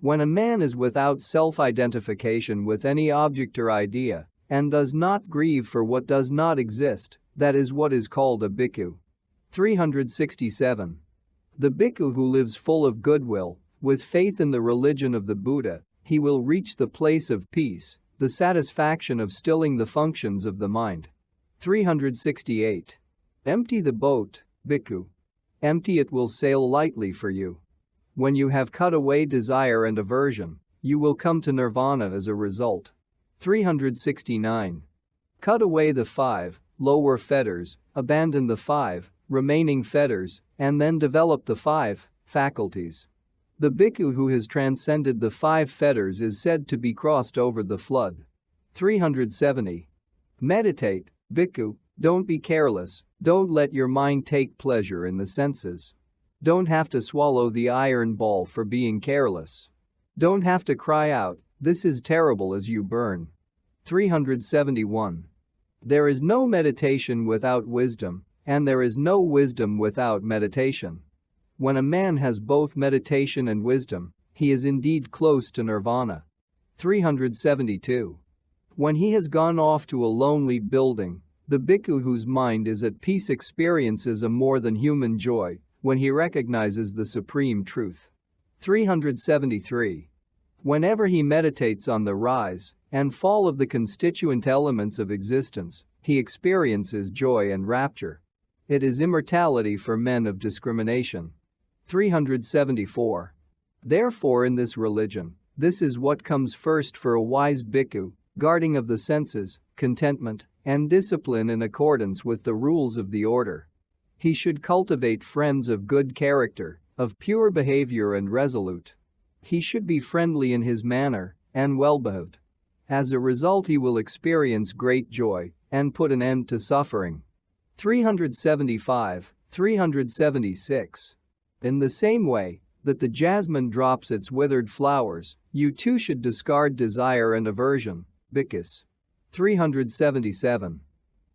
When a man is without self-identification with any object or idea, and does not grieve for what does not exist, that is what is called a bhikkhu. 367. The bhikkhu who lives full of goodwill, with faith in the religion of the Buddha, he will reach the place of peace, the satisfaction of stilling the functions of the mind. 368. Empty the boat, bhikkhu. Empty it will sail lightly for you. When you have cut away desire and aversion, you will come to nirvana as a result. 369. Cut away the 5 lower fetters, abandon the 5 remaining fetters, and then develop the 5 faculties. The bhikkhu who has transcended the 5 fetters is said to be crossed over the flood. 370. Meditate, bhikkhu, don't be careless, don't let your mind take pleasure in the senses. Don't have to swallow the iron ball for being careless. Don't have to cry out, this is terrible as you burn. 371. There is no meditation without wisdom, and there is no wisdom without meditation. When a man has both meditation and wisdom, he is indeed close to nirvana. 372. When he has gone off to a lonely building, the bhikkhu whose mind is at peace experiences a more than human joy when he recognizes the supreme truth. 373. Whenever he meditates on the rise and fall of the constituent elements of existence, he experiences joy and rapture. It is immortality for men of discrimination. 374. Therefore, in this religion, this is what comes first for a wise bhikkhu, guarding of the senses, contentment, and discipline in accordance with the rules of the order. He should cultivate friends of good character, of pure behavior and resolute. He should be friendly in his manner and well-behaved. As a result, he will experience great joy and put an end to suffering. 375, 376. In the same way that the jasmine drops its withered flowers, you too should discard desire and aversion, bhikkhus. 377.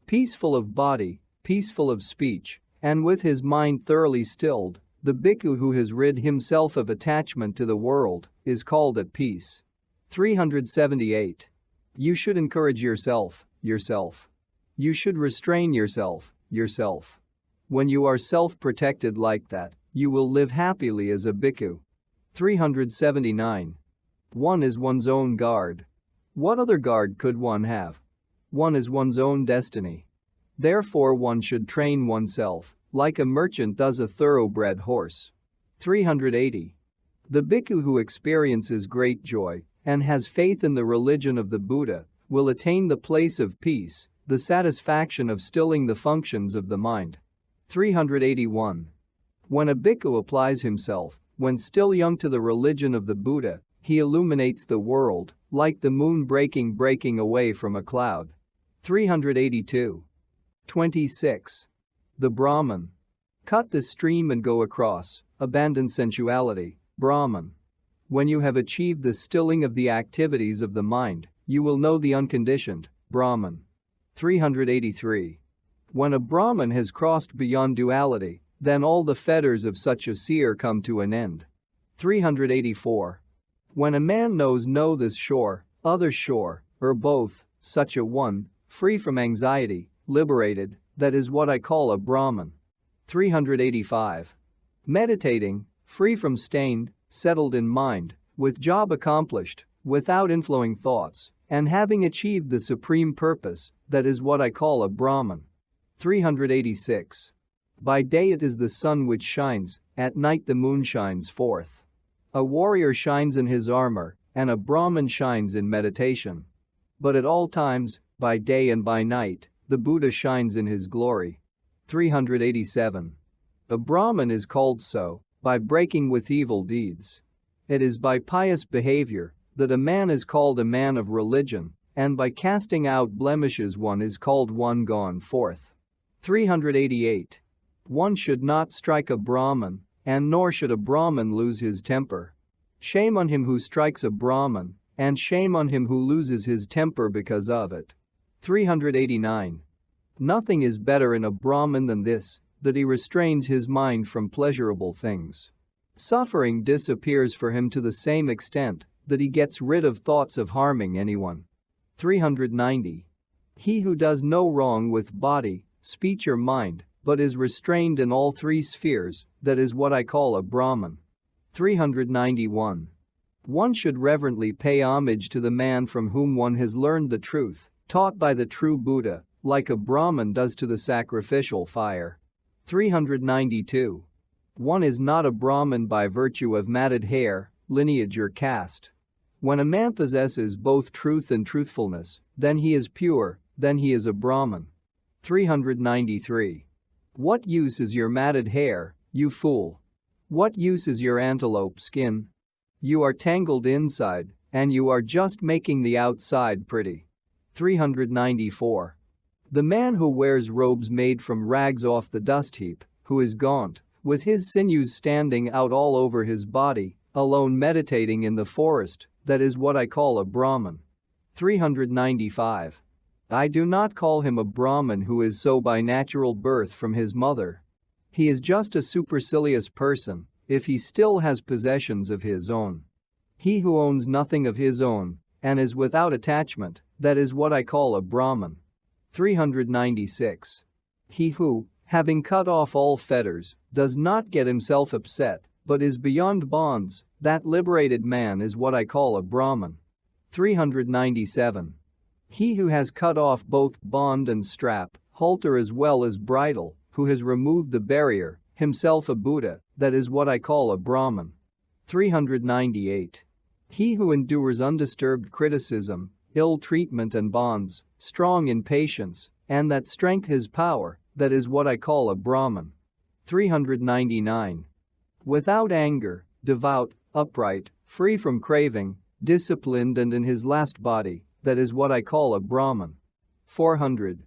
Peaceful of body, peaceful of speech, and with his mind thoroughly stilled, the bhikkhu who has rid himself of attachment to the world is called at peace. 378. You should encourage yourself. You should restrain yourself. When you are self-protected like that, you will live happily as a bhikkhu. 379. One is one's own guard. What other guard could one have? One is one's own destiny. Therefore, one should train oneself, like a merchant does a thoroughbred horse. 380. The bhikkhu who experiences great joy and has faith in the religion of the Buddha will attain the place of peace The satisfaction of stilling the functions of the mind. 381. When a bhikkhu applies himself, when still young, to the religion of the Buddha, he illuminates the world, like the moon breaking away from a cloud. 382. 26. The Brahman. Cut the stream and go across, abandon sensuality, Brahman. When you have achieved the stilling of the activities of the mind, you will know the unconditioned, Brahman. 383. When a Brahman has crossed beyond duality, then all the fetters of such a seer come to an end. 384. When a man knows this shore, other shore, or both, such a one, free from anxiety, liberated, that is what I call a Brahman. 385. Meditating, free from stained, settled in mind, with job accomplished, without inflowing thoughts, and having achieved the supreme purpose, that is what I call a Brahman. 386. By day it is the sun which shines, at night the moon shines forth. A warrior shines in his armor, and a Brahman shines in meditation. But at all times, by day and by night, the Buddha shines in his glory. 387. A Brahman is called so by breaking with evil deeds. It is by pious behavior that a man is called a man of religion, and by casting out blemishes one is called one gone forth. 388. One should not strike a Brahman, and nor should a Brahman lose his temper. Shame on him who strikes a Brahman, and shame on him who loses his temper because of it. 389. Nothing is better in a Brahman than this, that he restrains his mind from pleasurable things. Suffering disappears for him to the same extent that he gets rid of thoughts of harming anyone. 390. He who does no wrong with body, speech or mind, but is restrained in all three spheres, that is what I call a Brahman. 391. One should reverently pay homage to the man from whom one has learned the truth, taught by the true Buddha, like a Brahman does to the sacrificial fire. 392. One is not a Brahman by virtue of matted hair, lineage or caste. When a man possesses both truth and truthfulness, then he is pure, then he is a Brahman. 393. What use is your matted hair, you fool? What use is your antelope skin? You are tangled inside, and you are just making the outside pretty. 394. The man who wears robes made from rags off the dust heap, who is gaunt, with his sinews standing out all over his body, alone meditating in the forest, that is what I call a Brahman. 395. I do not call him a Brahman who is so by natural birth from his mother. He is just a supercilious person, if he still has possessions of his own. He who owns nothing of his own, and is without attachment, that is what I call a Brahman. 396. He who, having cut off all fetters, does not get himself upset, but is beyond bonds, that liberated man is what I call a Brahman. 397. He who has cut off both bond and strap, halter as well as bridle, who has removed the barrier, himself a Buddha, that is what I call a Brahman. 398. He who endures undisturbed criticism, ill treatment and bonds, strong in patience, and that strength is power, that is what I call a Brahman. 399. Without anger, devout, upright, free from craving, disciplined and in his last body, that is what I call a Brahman. 400.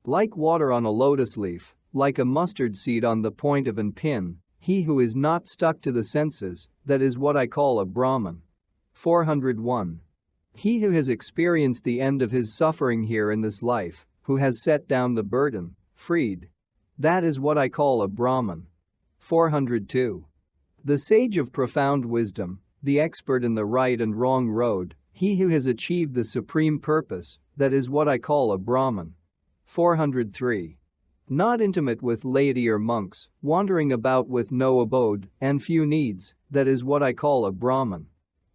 Like water on a lotus leaf, like a mustard seed on the point of an pin, he who is not stuck to the senses, that is what I call a Brahman. 401. He who has experienced the end of his suffering here in this life, who has set down the burden, freed. That is what I call a Brahman. 402. The sage of profound wisdom, the expert in the right and wrong road, he who has achieved the supreme purpose, that is what I call a Brahman. 403. Not intimate with laity or monks, wandering about with no abode and few needs, that is what I call a Brahman.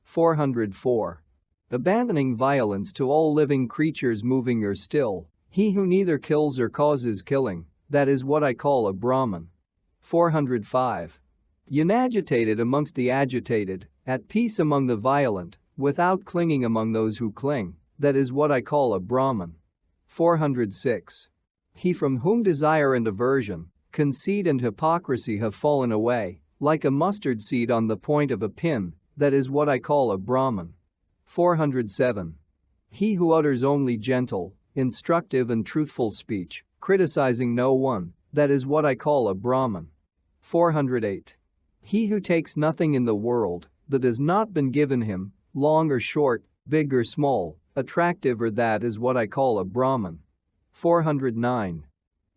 404. Abandoning violence to all living creatures moving or still, he who neither kills or causes killing, that is what I call a Brahman. 405. Unagitated amongst the agitated, at peace among the violent, without clinging among those who cling, that is what I call a Brahman. 406. He from whom desire and aversion, conceit and hypocrisy have fallen away, like a mustard seed on the point of a pin, that is what I call a Brahman. 407. He who utters only gentle, instructive and truthful speech, criticizing no one, that is what I call a Brahman. 408. He who takes nothing in the world that has not been given him, long or short, big or small, attractive or that is what I call a Brahman. 409.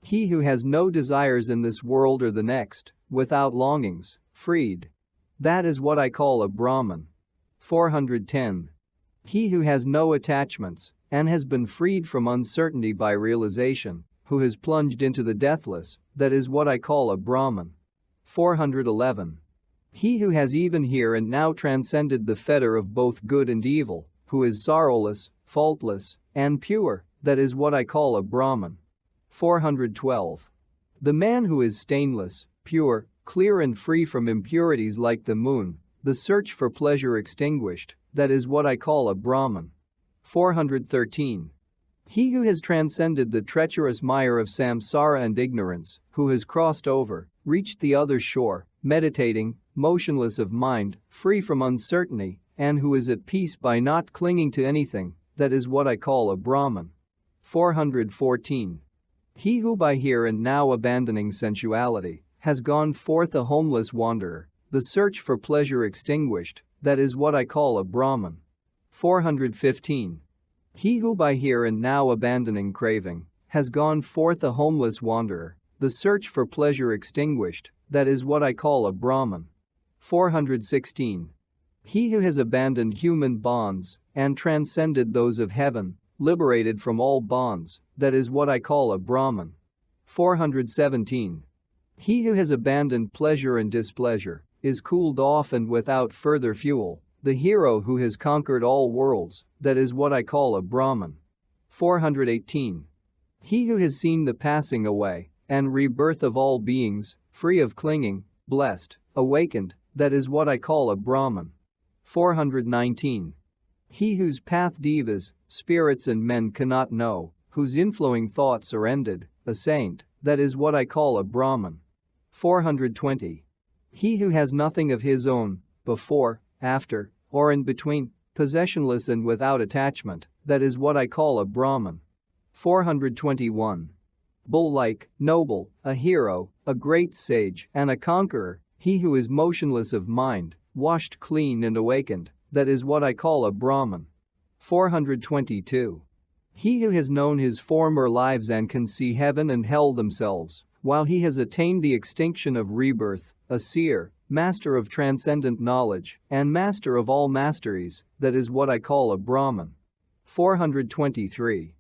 He who has no desires in this world or the next, without longings, freed. That is what I call a Brahman. 410. He who has no attachments and has been freed from uncertainty by realization, who has plunged into the deathless, that is what I call a Brahman. 411. He who has even here and now transcended the fetter of both good and evil, who is sorrowless, faultless, and pure, that is what I call a Brahman. 412. The man who is stainless, pure, clear and free from impurities like the moon, the search for pleasure extinguished, that is what I call a Brahman. 413. He who has transcended the treacherous mire of samsara and ignorance, who has crossed over, reached the other shore, meditating, motionless of mind, free from uncertainty, and who is at peace by not clinging to anything, that is what I call a Brahman. 414. He who by here and now abandoning sensuality, has gone forth a homeless wanderer, the search for pleasure extinguished, that is what I call a Brahman. 415. He who by here and now abandoning craving, has gone forth a homeless wanderer, the search for pleasure extinguished, that is what I call a Brahman. 416. He who has abandoned human bonds and transcended those of heaven, liberated from all bonds, that is what I call a Brahman. 417. He who has abandoned pleasure and displeasure, is cooled off and without further fuel, the hero who has conquered all worlds, that is what I call a Brahman. 418. He who has seen the passing away and rebirth of all beings, free of clinging, blessed, awakened, that is what I call a Brahman. 419. He whose path devas, spirits and men cannot know, whose inflowing thoughts are ended, a saint, that is what I call a Brahman. 420. He who has nothing of his own, before, after, or in between, possessionless and without attachment, that is what I call a Brahman. 421. Bull-like, noble, a hero, a great sage, and a conqueror, he who is motionless of mind, washed clean and awakened, that is what I call a Brahman. 422. He who has known his former lives and can see heaven and hell themselves, while he has attained the extinction of rebirth, a seer, master of transcendent knowledge, and master of all masteries, that is what I call a Brahman. 423.